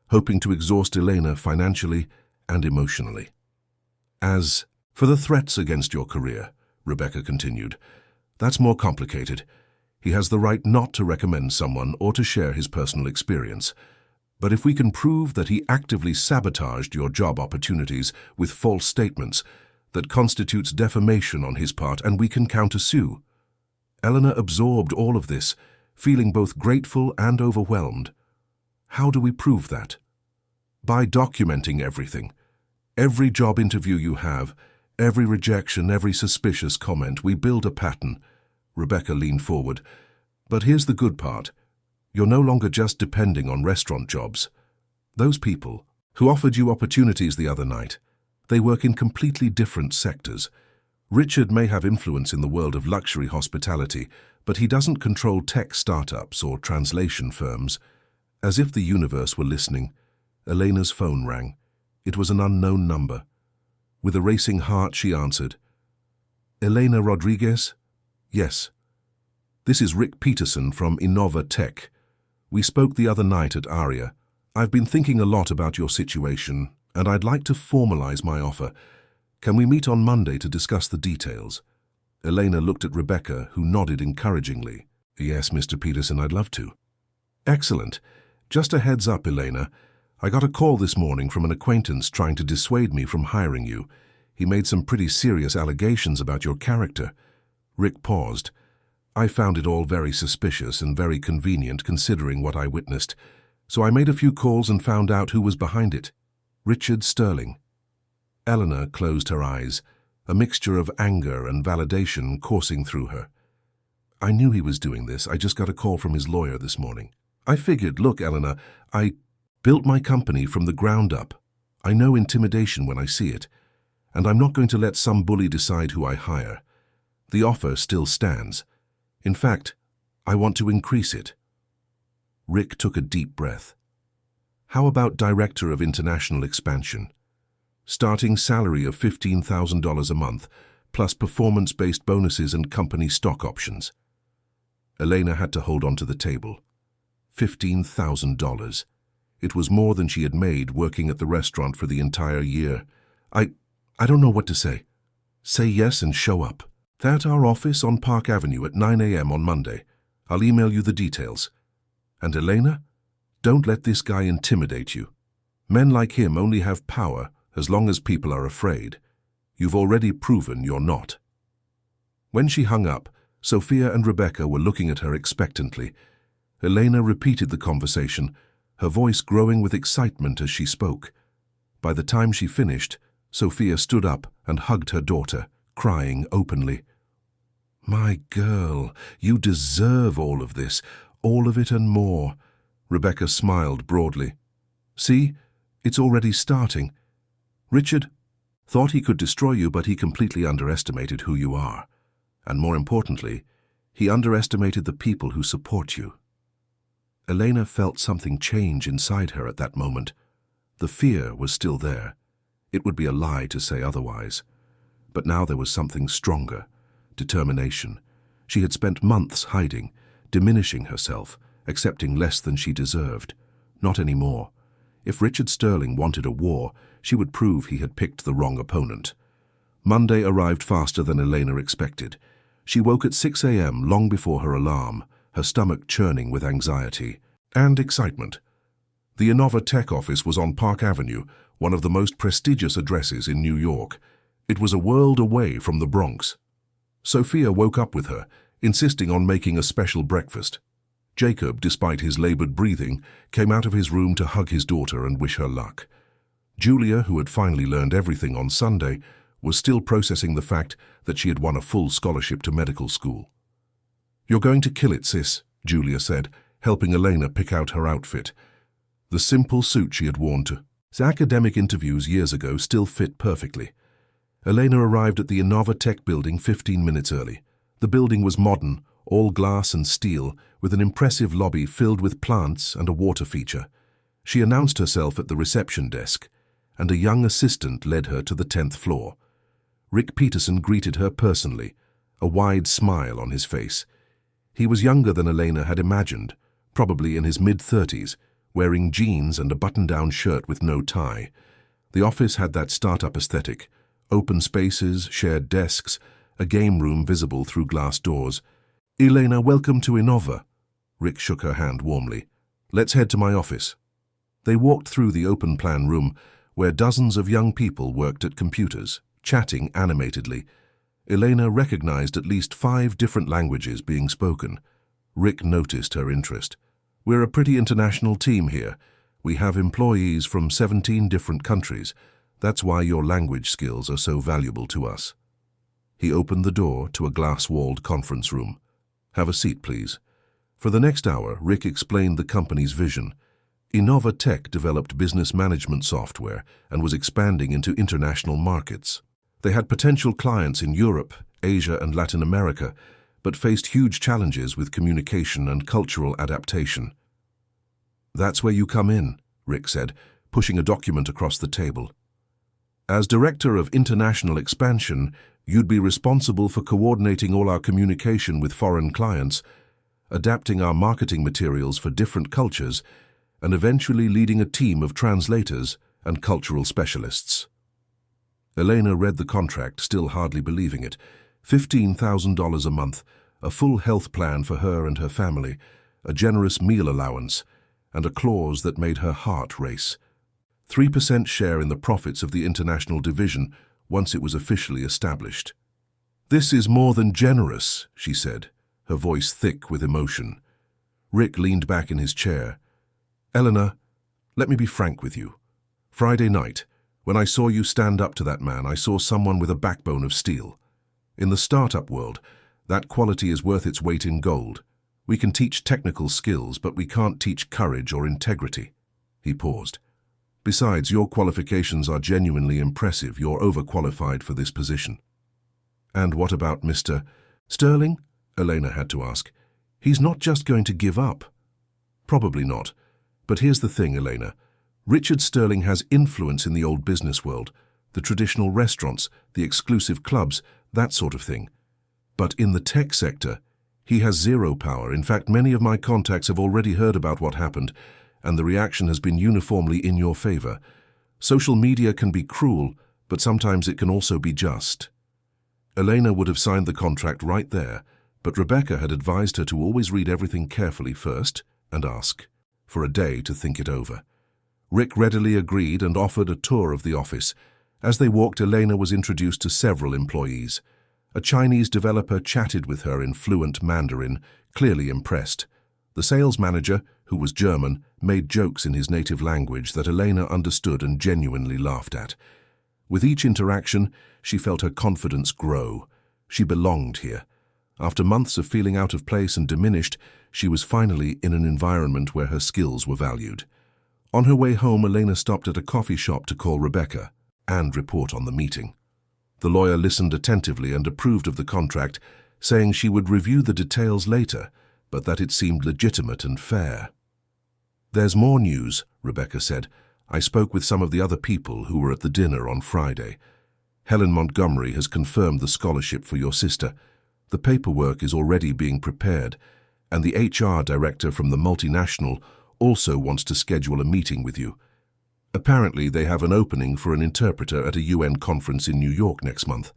hoping to exhaust Elena financially and emotionally. "As for the threats against your career," Rebecca continued, "that's more complicated. He has the right not to recommend someone or to share his personal experience. But if we can prove that he actively sabotaged your job opportunities with false statements, that constitutes defamation on his part, and we can countersue." Eleanor absorbed all of this, feeling both grateful and overwhelmed. "How do we prove that?" "By documenting everything. Every job interview you have, every rejection, every suspicious comment, we build a pattern. Rebecca leaned forward. But here's the good part. You're no longer just depending on restaurant jobs. Those people who offered you opportunities the other night, they work in completely different sectors. Richard may have influence in the world of luxury hospitality, but he doesn't control tech startups or translation firms. As if the universe were listening, Elena's phone rang. It was an unknown number. With a racing heart, she answered. Elena Rodriguez? Yes. This is Rick Peterson from Innova Tech. We spoke the other night at Aria. I've been thinking a lot about your situation, and I'd like to formalize my offer. Can we meet on Monday to discuss the details? Elena looked at Rebecca, who nodded encouragingly. Yes, Mr. Peterson, I'd love to. Excellent. Just a heads up, Elena. I got a call this morning from an acquaintance trying to dissuade me from hiring you. He made some pretty serious allegations about your character. Rick paused. I found it all very suspicious and very convenient considering what I witnessed, so I made a few calls and found out who was behind it. Richard Sterling. Eleanor closed her eyes, a mixture of anger and validation coursing through her. I knew he was doing this. I just got a call from his lawyer this morning. I figured, look, Eleanor, I built my company from the ground up. I know intimidation when I see it, and I'm not going to let some bully decide who I hire. The offer still stands. In fact, I want to increase it. Rick took a deep breath. How about Director of International Expansion? Starting salary of $15,000 a month, plus performance-based bonuses and company stock options. Elena had to hold on to the table. $15,000. It was more than she had made working at the restaurant for the entire year. I don't know what to say. Say yes and show up. They're at our office on Park Avenue at 9 a.m. on Monday. I'll email you the details. And Elena, don't let this guy intimidate you. Men like him only have power as long as people are afraid. You've already proven you're not. When she hung up, Sophia and Rebecca were looking at her expectantly. Elena repeated the conversation, her voice growing with excitement as she spoke. By the time she finished, Sophia stood up and hugged her daughter, crying openly. My girl, you deserve all of this, all of it and more. Rebecca smiled broadly. See, it's already starting. Richard thought he could destroy you, but he completely underestimated who you are. And more importantly, he underestimated the people who support you. Elena felt something change inside her at that moment. The fear was still there. It would be a lie to say otherwise. But now there was something stronger, determination. She had spent months hiding, diminishing herself, accepting less than she deserved. Not anymore. If Richard Sterling wanted a war, she would prove he had picked the wrong opponent. Monday arrived faster than Elena expected. She woke at 6 a.m. long before her alarm, her stomach churning with anxiety and excitement. The Innova Tech office was on Park Avenue, one of the most prestigious addresses in New York. It was a world away from the Bronx. Sophia woke up with her, insisting on making a special breakfast. Jacob, despite his labored breathing, came out of his room to hug his daughter and wish her luck. Julia, who had finally learned everything on Sunday, was still processing the fact that she had won a full scholarship to medical school. You're going to kill it, sis, Julia said, helping Elena pick out her outfit. The simple suit she had worn to academic interviews years ago still fit perfectly. Elena arrived at the Innova Tech building 15 minutes early. The building was modern, all glass and steel, with an impressive lobby filled with plants and a water feature. She announced herself at the reception desk, and a young assistant led her to the 10th floor. Rick Peterson greeted her personally, a wide smile on his face. He was younger than Elena had imagined, probably in his mid-30s, wearing jeans and a button-down shirt with no tie. The office had that startup aesthetic, open spaces, shared desks, a game room visible through glass doors. Elena, welcome to Innova. Rick shook her hand warmly. Let's head to my office. They walked through the open-plan room, where dozens of young people worked at computers, chatting animatedly. Elena recognized at least 5 different languages being spoken. Rick noticed her interest. We're a pretty international team here. We have employees from 17 different countries. That's why your language skills are so valuable to us." He opened the door to a glass-walled conference room. "Have a seat, please." For the next hour, Rick explained the company's vision. Innova Tech developed business management software and was expanding into international markets. They had potential clients in Europe, Asia, and Latin America, but faced huge challenges with communication and cultural adaptation. "That's where you come in," Rick said, pushing a document across the table. "As Director of International Expansion, you'd be responsible for coordinating all our communication with foreign clients, adapting our marketing materials for different cultures, and eventually leading a team of translators and cultural specialists." Elena read the contract, still hardly believing it. $15,000 a month, a full health plan for her and her family, a generous meal allowance, and a clause that made her heart race. 3% share in the profits of the international division once it was officially established. "This is more than generous," she said, her voice thick with emotion. Rick leaned back in his chair. "Eleanor, let me be frank with you. Friday night, when I saw you stand up to that man, I saw someone with a backbone of steel. In the startup world, that quality is worth its weight in gold. We can teach technical skills, but we can't teach courage or integrity." He paused. "Besides, your qualifications are genuinely impressive. You're overqualified for this position." "And what about Mr. Sterling?" Elena had to ask. "He's not just going to give up." "Probably not. But here's the thing, Elena. Richard Sterling has influence in the old business world, the traditional restaurants, the exclusive clubs, that sort of thing. But in the tech sector, he has zero power. In fact, many of my contacts have already heard about what happened, and the reaction has been uniformly in your favor. Social media can be cruel, but sometimes it can also be just." Elena would have signed the contract right there, but Rebecca had advised her to always read everything carefully first and ask for a day to think it over. Rick readily agreed and offered a tour of the office. As they walked, Elena was introduced to several employees. A Chinese developer chatted with her in fluent Mandarin, clearly impressed. The sales manager, who was German, made jokes in his native language that Elena understood and genuinely laughed at. With each interaction, she felt her confidence grow. She belonged here. After months of feeling out of place and diminished, she was finally in an environment where her skills were valued. On her way home, Elena stopped at a coffee shop to call Rebecca and report on the meeting. The lawyer listened attentively and approved of the contract, saying she would review the details later, but that it seemed legitimate and fair. "There's more news," Rebecca said. "I spoke with some of the other people who were at the dinner on Friday. Helen Montgomery has confirmed the scholarship for your sister. The paperwork is already being prepared, and the HR director from the multinational also wants to schedule a meeting with you. Apparently, they have an opening for an interpreter at a UN conference in New York next month."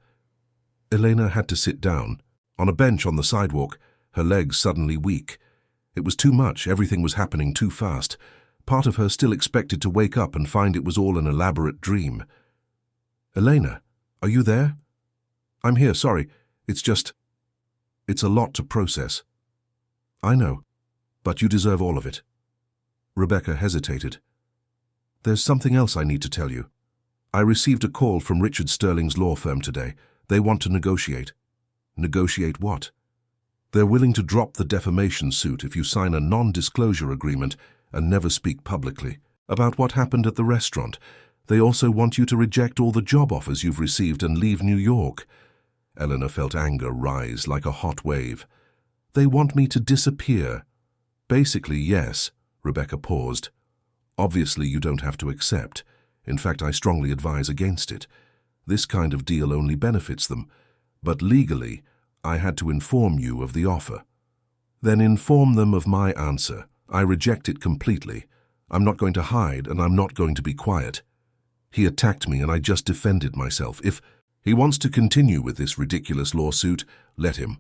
Elena had to sit down, on a bench on the sidewalk, her legs suddenly weak. It was too much, everything was happening too fast. Part of her still expected to wake up and find it was all an elaborate dream. "Elena, are you there?" "I'm here, sorry. It's a lot to process." "I know, but you deserve all of it." Rebecca hesitated. "There's something else I need to tell you. I received a call from Richard Sterling's law firm today. They want to negotiate." "Negotiate what?" "They're willing to drop the defamation suit if you sign a non-disclosure agreement and never speak publicly about what happened at the restaurant. They also want you to reject all the job offers you've received and leave New York." Eleanor felt anger rise like a hot wave. "They want me to disappear." "Basically, yes." Rebecca paused. "Obviously, you don't have to accept. In fact, I strongly advise against it. This kind of deal only benefits them. But legally, I had to inform you of the offer." "Then inform them of my answer. I reject it completely. I'm not going to hide, and I'm not going to be quiet. He attacked me, and I just defended myself. If he wants to continue with this ridiculous lawsuit, let him.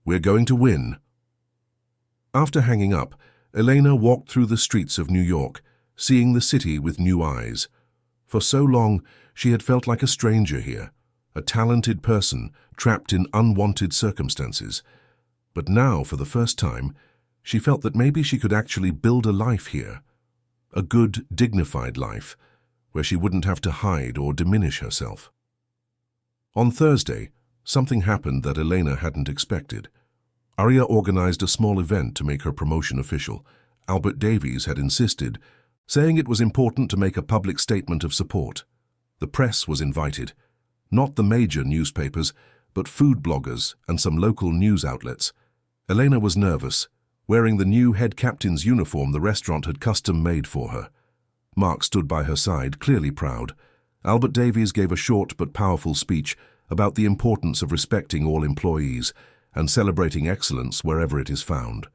We're going to win." After hanging up, Elena walked through the streets of New York, seeing the city with new eyes. For so long, she had felt like a stranger here, a talented person trapped in unwanted circumstances. But now, for the first time, she felt that maybe she could actually build a life here. A good, dignified life, where she wouldn't have to hide or diminish herself. On Thursday, something happened that Elena hadn't expected. Arya organized a small event to make her promotion official. Albert Davies had insisted, saying it was important to make a public statement of support. The press was invited, not the major newspapers, but food bloggers and some local news outlets. Elena was nervous, wearing the new head captain's uniform the restaurant had custom-made for her. Mark stood by her side, clearly proud. Albert Davies gave a short but powerful speech about the importance of respecting all employees and celebrating excellence wherever it is found.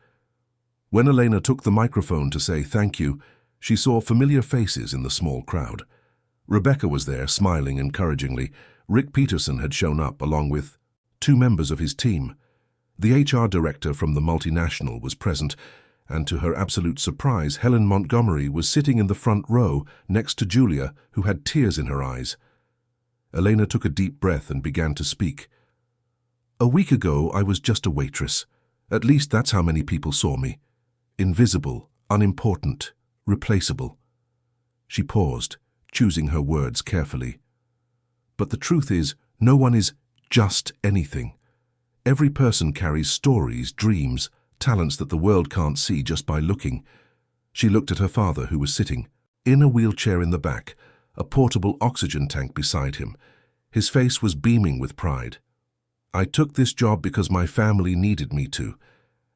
When Elena took the microphone to say thank you, she saw familiar faces in the small crowd. Rebecca was there, smiling encouragingly. Rick Peterson had shown up, along with 2 members of his team. The HR director from the multinational was present, and to her absolute surprise, Helen Montgomery was sitting in the front row next to Julia, who had tears in her eyes. Elena took a deep breath and began to speak. "A week ago, I was just a waitress. At least that's how many people saw me. Invisible, unimportant, replaceable." She paused, choosing her words carefully. But the truth is, no one is just anything. Every person carries stories, dreams, talents that the world can't see just by looking. She looked at her father, who was sitting in a wheelchair in the back, a portable oxygen tank beside him. His face was beaming with pride. "I took this job because my family needed me to,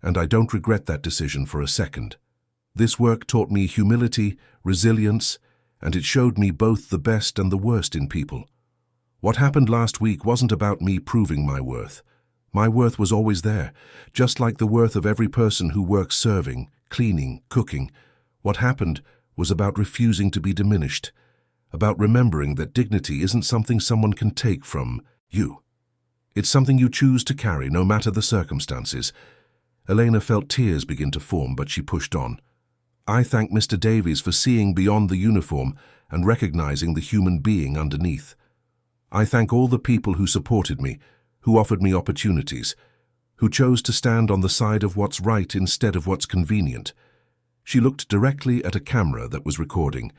and I don't regret that decision for a second. This work taught me humility, resilience, and it showed me both the best and the worst in people. What happened last week wasn't about me proving my worth. My worth was always there, just like the worth of every person who works serving, cleaning, cooking. What happened was about refusing to be diminished, about remembering that dignity isn't something someone can take from you. It's something you choose to carry, no matter the circumstances." Elena felt tears begin to form, but she pushed on. "I thank Mr. Davies for seeing beyond the uniform and recognizing the human being underneath. I thank all the people who supported me, who offered me opportunities, who chose to stand on the side of what's right instead of what's convenient." She looked directly at a camera that was recording.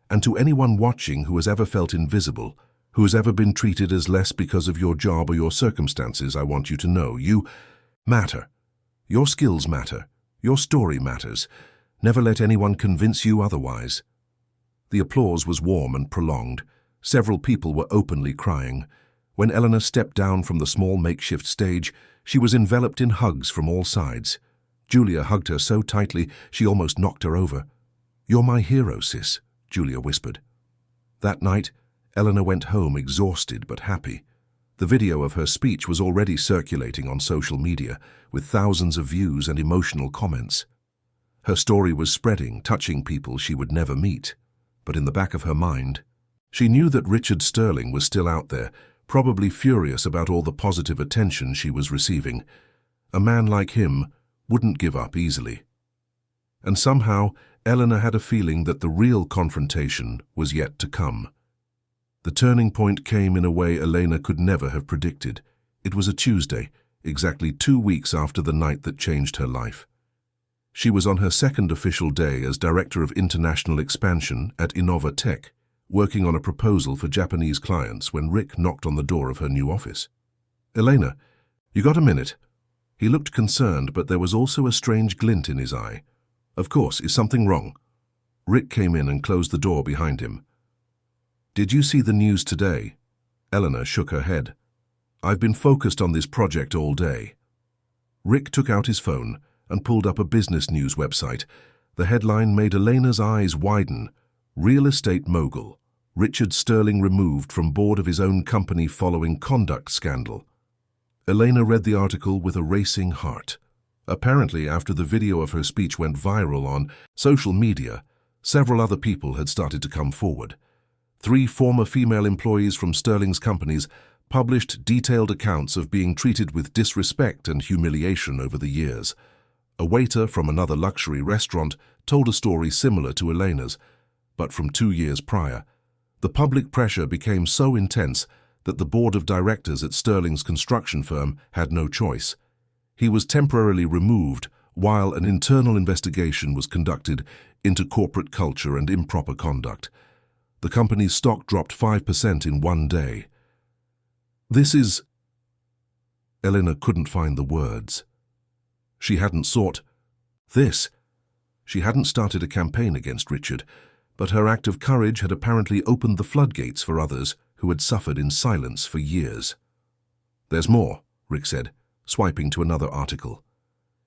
"And to anyone watching who has ever felt invisible, who has ever been treated as less because of your job or your circumstances, I want you to know, you matter. Your skills matter. Your story matters. Never let anyone convince you otherwise." The applause was warm and prolonged. Several people were openly crying. When Eleanor stepped down from the small makeshift stage, she was enveloped in hugs from all sides. Julia hugged her so tightly she almost knocked her over. "You're my hero, sis," Julia whispered. That night, Eleanor went home exhausted but happy. The video of her speech was already circulating on social media, with thousands of views and emotional comments. Her story was spreading, touching people she would never meet. But in the back of her mind, she knew that Richard Sterling was still out there, probably furious about all the positive attention she was receiving. A man like him wouldn't give up easily. And somehow, Eleanor had a feeling that the real confrontation was yet to come. The turning point came in a way Elena could never have predicted. It was a Tuesday, exactly 2 weeks after the night that changed her life. She was on her second official day as Director of International Expansion at Innova Tech, working on a proposal for Japanese clients when Rick knocked on the door of her new office. "Elena, you got a minute?" He looked concerned, but there was also a strange glint in his eye. "Of course, is something wrong?" Rick came in and closed the door behind him. "Did you see the news today?" Eleanor shook her head. "I've been focused on this project all day." Rick took out his phone and pulled up a business news website. The headline made Elena's eyes widen. "Real estate mogul. Richard Sterling removed from board of his own company following conduct scandal." Elena read the article with a racing heart. Apparently, after the video of her speech went viral on social media, several other people had started to come forward. 3 former female employees from Sterling's companies published detailed accounts of being treated with disrespect and humiliation over the years. A waiter from another luxury restaurant told a story similar to Elena's, but from 2 years prior. The public pressure became so intense that the board of directors at Sterling's construction firm had no choice. He was temporarily removed while an internal investigation was conducted into corporate culture and improper conduct. The company's stock dropped 5% in one day. This is... Elena couldn't find the words. She hadn't sought this. She hadn't started a campaign against Richard, but her act of courage had apparently opened the floodgates for others who had suffered in silence for years. "There's more," Rick said, swiping to another article.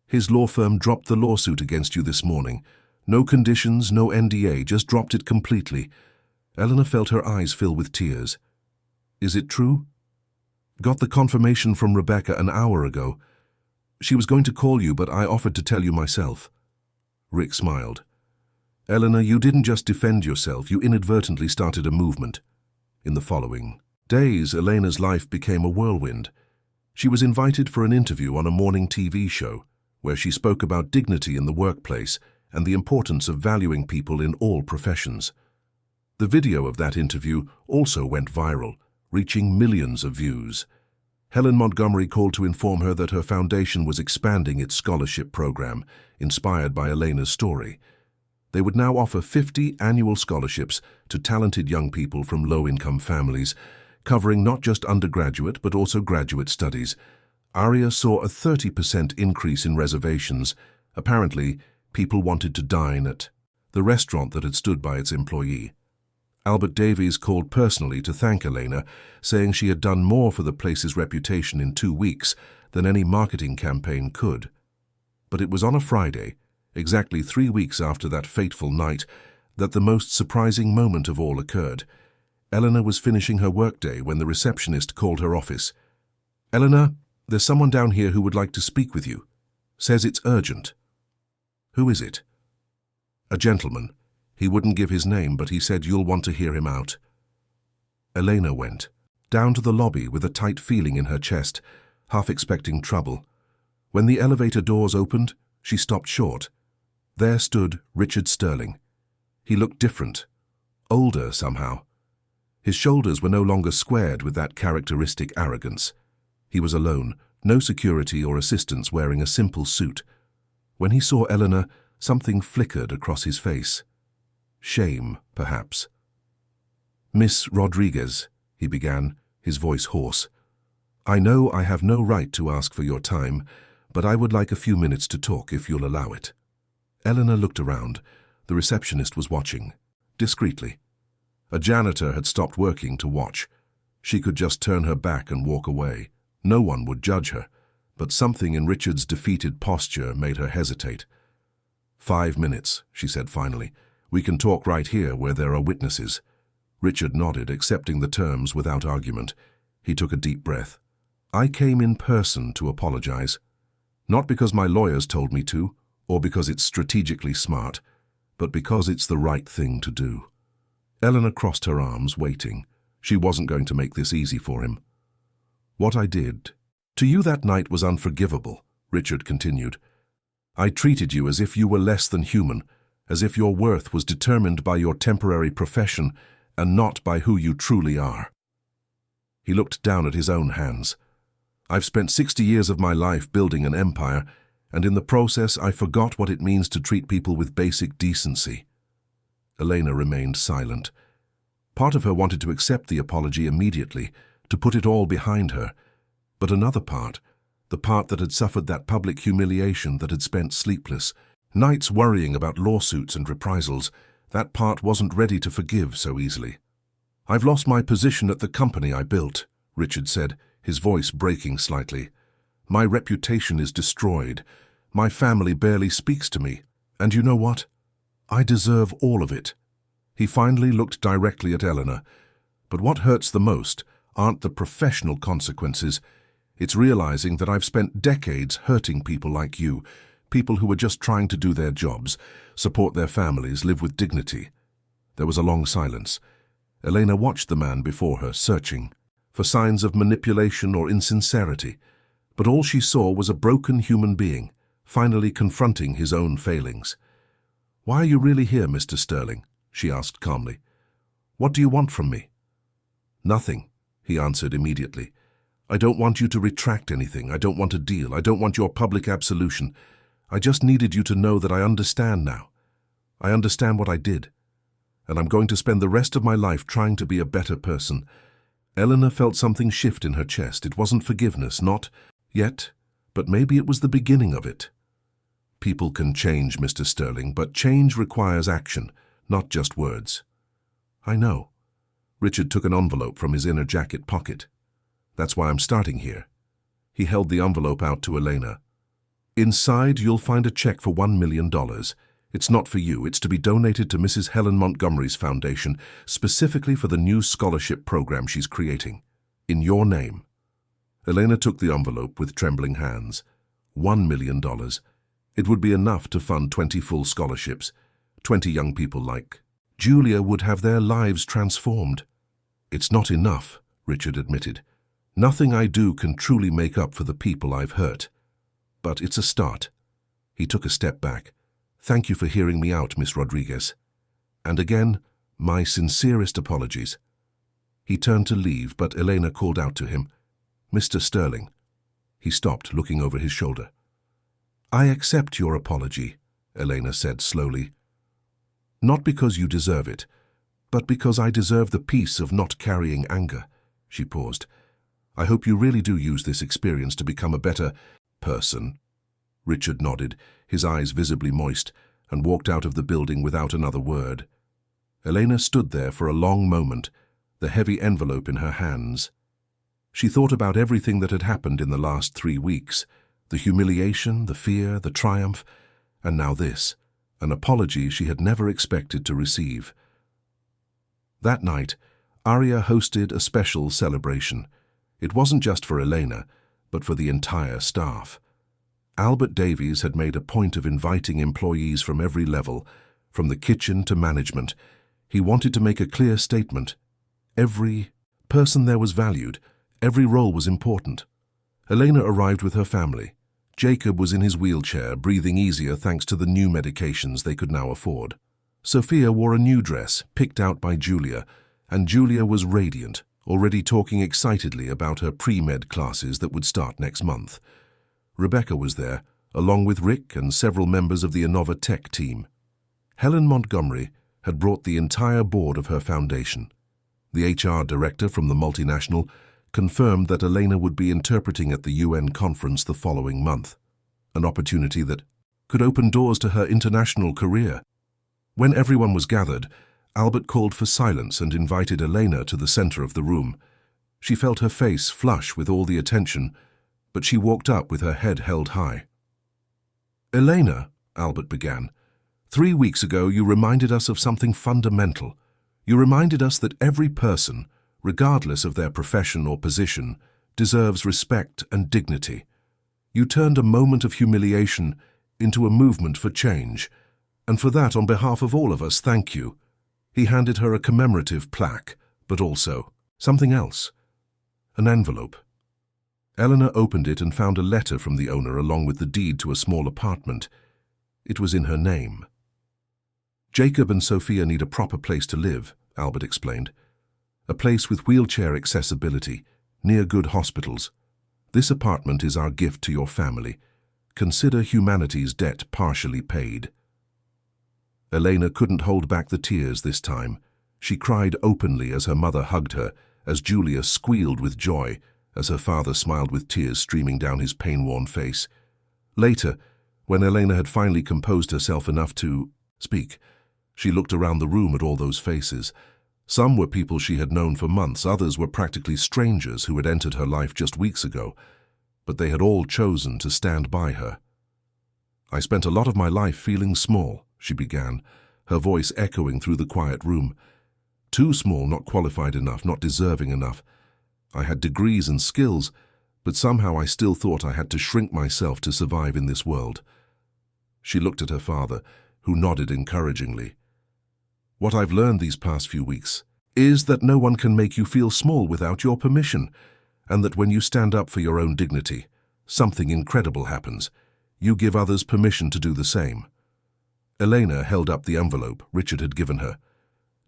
"His law firm dropped the lawsuit against you this morning. No conditions, no NDA, just dropped it completely." Elena felt her eyes fill with tears. "Is it true?" "Got the confirmation from Rebecca an hour ago. She was going to call you, but I offered to tell you myself." Rick smiled. "Elena, you didn't just defend yourself, you inadvertently started a movement." In the following days, Elena's life became a whirlwind. She was invited for an interview on a morning TV show, where she spoke about dignity in the workplace and the importance of valuing people in all professions. The video of that interview also went viral, reaching millions of views. Helen Montgomery called to inform her that her foundation was expanding its scholarship program, inspired by Elena's story. They would now offer 50 annual scholarships to talented young people from low-income families, covering not just undergraduate but also graduate studies. Aria saw a 30% increase in reservations. Apparently, people wanted to dine at the restaurant that had stood by its employee. Albert Davies called personally to thank Elena, saying she had done more for the place's reputation in 2 weeks than any marketing campaign could. But it was on a Friday, exactly 3 weeks after that fateful night, that the most surprising moment of all occurred. Elena was finishing her workday when the receptionist called her office. "Elena, there's someone down here who would like to speak with you. Says it's urgent." "Who is it?" "A gentleman. He wouldn't give his name, but he said you'll want to hear him out." Elena went down to the lobby with a tight feeling in her chest, half expecting trouble. When the elevator doors opened, she stopped short. There stood Richard Sterling. He looked different, older somehow. His shoulders were no longer squared with that characteristic arrogance. He was alone, no security or assistants, wearing a simple suit. When he saw Elena, something flickered across his face. Shame, perhaps. "Miss Rodriguez," he began, his voice hoarse. "I know I have no right to ask for your time, but I would like a few minutes to talk if you'll allow it." Elena looked around. The receptionist was watching, discreetly. A janitor had stopped working to watch. She could just turn her back and walk away. No one would judge her, but something in Richard's defeated posture made her hesitate. "5 minutes," she said finally. "We can talk right here where there are witnesses." Richard nodded, accepting the terms without argument. He took a deep breath. "I came in person to apologize. Not because my lawyers told me to, or because it's strategically smart, but because it's the right thing to do." Elena crossed her arms, waiting. She wasn't going to make this easy for him. "What I did to you that night was unforgivable," Richard continued. "I treated you as if you were less than human, as if your worth was determined by your temporary profession and not by who you truly are." He looked down at his own hands. "I've spent 60 years of my life building an empire, and in the process I forgot what it means to treat people with basic decency." Elena remained silent. Part of her wanted to accept the apology immediately, to put it all behind her. But another part, the part that had suffered that public humiliation, that had spent sleepless nights worrying about lawsuits and reprisals, that part wasn't ready to forgive so easily. "I've lost my position at the company I built," Richard said, his voice breaking slightly. "My reputation is destroyed. My family barely speaks to me. And you know what? I deserve all of it." He finally looked directly at Elena. "But what hurts the most aren't the professional consequences. It's realizing that I've spent decades hurting people like you, people who were just trying to do their jobs, support their families, live with dignity." There was a long silence. Elena watched the man before her, searching for signs of manipulation or insincerity, but all she saw was a broken human being, finally confronting his own failings. "Why are you really here, Mr. Sterling?" she asked calmly. "What do you want from me?" "Nothing," he answered immediately. "I don't want you to retract anything. I don't want a deal. I don't want your public absolution. I just needed you to know that I understand now. I understand what I did. and I'm going to spend the rest of my life trying to be a better person." Eleanor felt something shift in her chest. It wasn't forgiveness, not yet, but maybe it was the beginning of it. "People can change, Mr. Sterling, but change requires action, not just words." "I know." Richard took an envelope from his inner jacket pocket. "That's why I'm starting here." He held the envelope out to Elena. "Inside, you'll find a check for $1 million. It's not for you. It's to be donated to Mrs. Helen Montgomery's foundation, specifically for the new scholarship program she's creating. In your name." Elena took the envelope with trembling hands. $1 million. It would be enough to fund 20 full scholarships. 20 young people like Julia would have their lives transformed. "It's not enough," Richard admitted. "Nothing I do can truly make up for the people I've hurt. But it's a start." He took a step back. "Thank you for hearing me out, Miss Rodriguez. And again, my sincerest apologies." He turned to leave, but Elena called out to him, "Mr. Sterling." He stopped, looking over his shoulder. "I accept your apology," Elena said slowly. "Not because you deserve it, but because I deserve the peace of not carrying anger." She paused. "I hope you really do use this experience to become a better person." Richard nodded, his eyes visibly moist, and walked out of the building without another word. Elena stood there for a long moment, the heavy envelope in her hands. She thought about everything that had happened in the last 3 weeks, the humiliation, the fear, the triumph, and now this, an apology she had never expected to receive. That night, Aria hosted a special celebration. It wasn't just for Elena, but for the entire staff. Albert Davies had made a point of inviting employees from every level, from the kitchen to management. He wanted to make a clear statement. Every person there was valued, every role was important. Elena arrived with her family. Jacob was in his wheelchair, breathing easier thanks to the new medications they could now afford. Sophia wore a new dress, picked out by Julia, and Julia was radiant, already talking excitedly about her pre-med classes that would start next month. Rebecca was there, along with Rick and several members of the Innova Tech team. Helen Montgomery had brought the entire board of her foundation. The HR director from the multinational confirmed that Elena would be interpreting at the UN conference the following month, an opportunity that could open doors to her international career. When everyone was gathered, Albert called for silence and invited Elena to the center of the room. She felt her face flush with all the attention, but she walked up with her head held high. "Elena," Albert began, "3 weeks ago you reminded us of something fundamental. You reminded us that every person, regardless of their profession or position, deserves respect and dignity. You turned a moment of humiliation into a movement for change, and for that, on behalf of all of us, thank you." He handed her a commemorative plaque, but also something else, an envelope. Eleanor opened it and found a letter from the owner along with the deed to a small apartment. It was in her name. "Jacob and Sophia need a proper place to live," Albert explained. "A place with wheelchair accessibility, near good hospitals. This apartment is our gift to your family. Consider humanity's debt partially paid." Elena couldn't hold back the tears this time. She cried openly as her mother hugged her, as Julia squealed with joy, as her father smiled with tears streaming down his pain-worn face. Later, when Elena had finally composed herself enough to speak, she looked around the room at all those faces. Some were people she had known for months, others were practically strangers who had entered her life just weeks ago, but they had all chosen to stand by her. "I spent a lot of my life feeling small," she began, her voice echoing through the quiet room. "Too small, not qualified enough, not deserving enough. I had degrees and skills, but somehow I still thought I had to shrink myself to survive in this world." She looked at her father, who nodded encouragingly. "What I've learned these past few weeks is that no one can make you feel small without your permission, and that when you stand up for your own dignity, something incredible happens. You give others permission to do the same." Elena held up the envelope Richard had given her.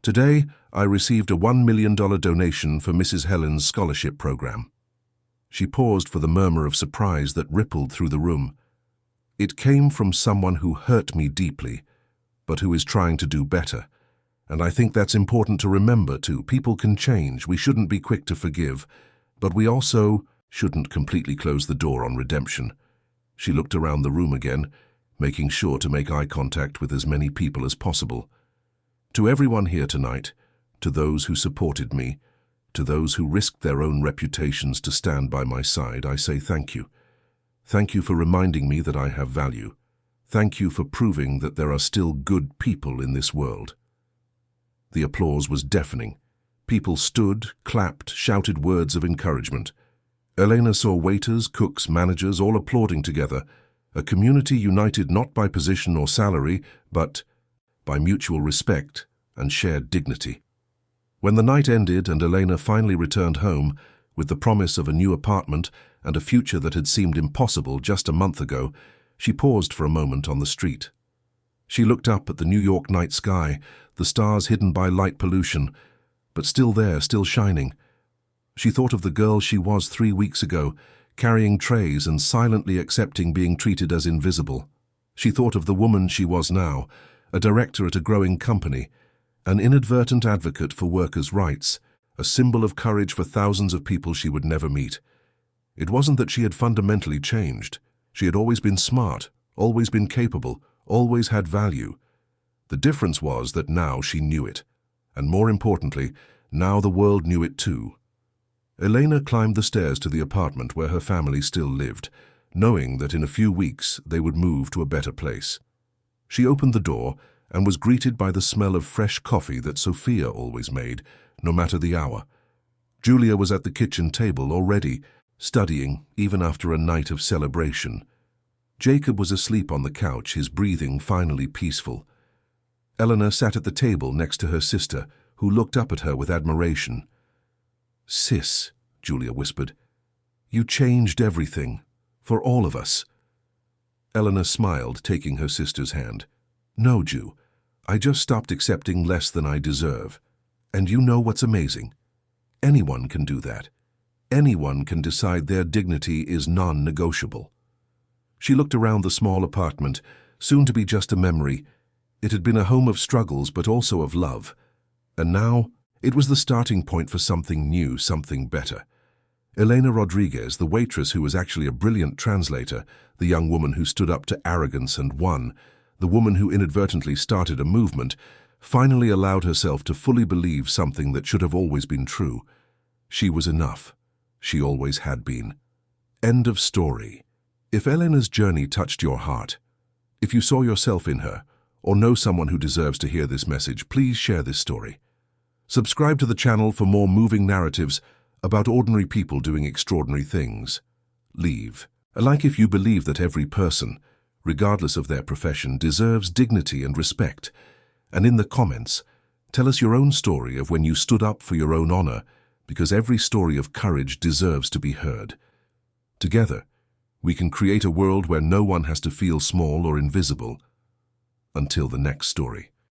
"Today, I received a $1 million donation for Mrs. Helen's scholarship program." She paused for the murmur of surprise that rippled through the room. "It came from someone who hurt me deeply, but who is trying to do better. And I think that's important to remember too. People can change. We shouldn't be quick to forgive, but we also shouldn't completely close the door on redemption. She looked around the room again, making sure to make eye contact with as many people as possible. To everyone here tonight, to those who supported me, to those who risked their own reputations to stand by my side, I say thank you. Thank you for reminding me that I have value. Thank you for proving that there are still good people in this world. The applause was deafening. People stood, clapped, shouted words of encouragement. Elena saw waiters, cooks, managers all applauding together, a community united not by position or salary, but by mutual respect and shared dignity. When the night ended and Elena finally returned home, with the promise of a new apartment and a future that had seemed impossible just a month ago, she paused for a moment on the street. She looked up at the New York night sky, the stars hidden by light pollution, but still there, still shining. She thought of the girl she was 3 weeks ago, carrying trays and silently accepting being treated as invisible. She thought of the woman she was now, a director at a growing company, an inadvertent advocate for workers' rights, a symbol of courage for thousands of people she would never meet. It wasn't that she had fundamentally changed. She had always been smart, always been capable, always had value. The difference was that now she knew it. And more importantly, now the world knew it too. Elena climbed the stairs to the apartment where her family still lived, knowing that in a few weeks they would move to a better place. She opened the door and was greeted by the smell of fresh coffee that Sophia always made, no matter the hour. Julia was at the kitchen table already, studying even after a night of celebration. Jacob was asleep on the couch, his breathing finally peaceful. Eleanor sat at the table next to her sister, who looked up at her with admiration. "Sis," Julia whispered, "you changed everything, for all of us." Eleanor smiled, taking her sister's hand. "No, Ju, I just stopped accepting less than I deserve. And you know what's amazing? Anyone can do that. Anyone can decide their dignity is non-negotiable." She looked around the small apartment, soon to be just a memory. It had been a home of struggles, but also of love. And now, it was the starting point for something new, something better. Elena Rodriguez, the waitress who was actually a brilliant translator, the young woman who stood up to arrogance and won, the woman who inadvertently started a movement, finally allowed herself to fully believe something that should have always been true. She was enough. She always had been. End of story. If Elena's journey touched your heart, if you saw yourself in her, or know someone who deserves to hear this message, please share this story. Subscribe to the channel for more moving narratives about ordinary people doing extraordinary things. Leave a like if you believe that every person, regardless of their profession, deserves dignity and respect. And in the comments, tell us your own story of when you stood up for your own honor, because every story of courage deserves to be heard. Together, we can create a world where no one has to feel small or invisible. Until the next story.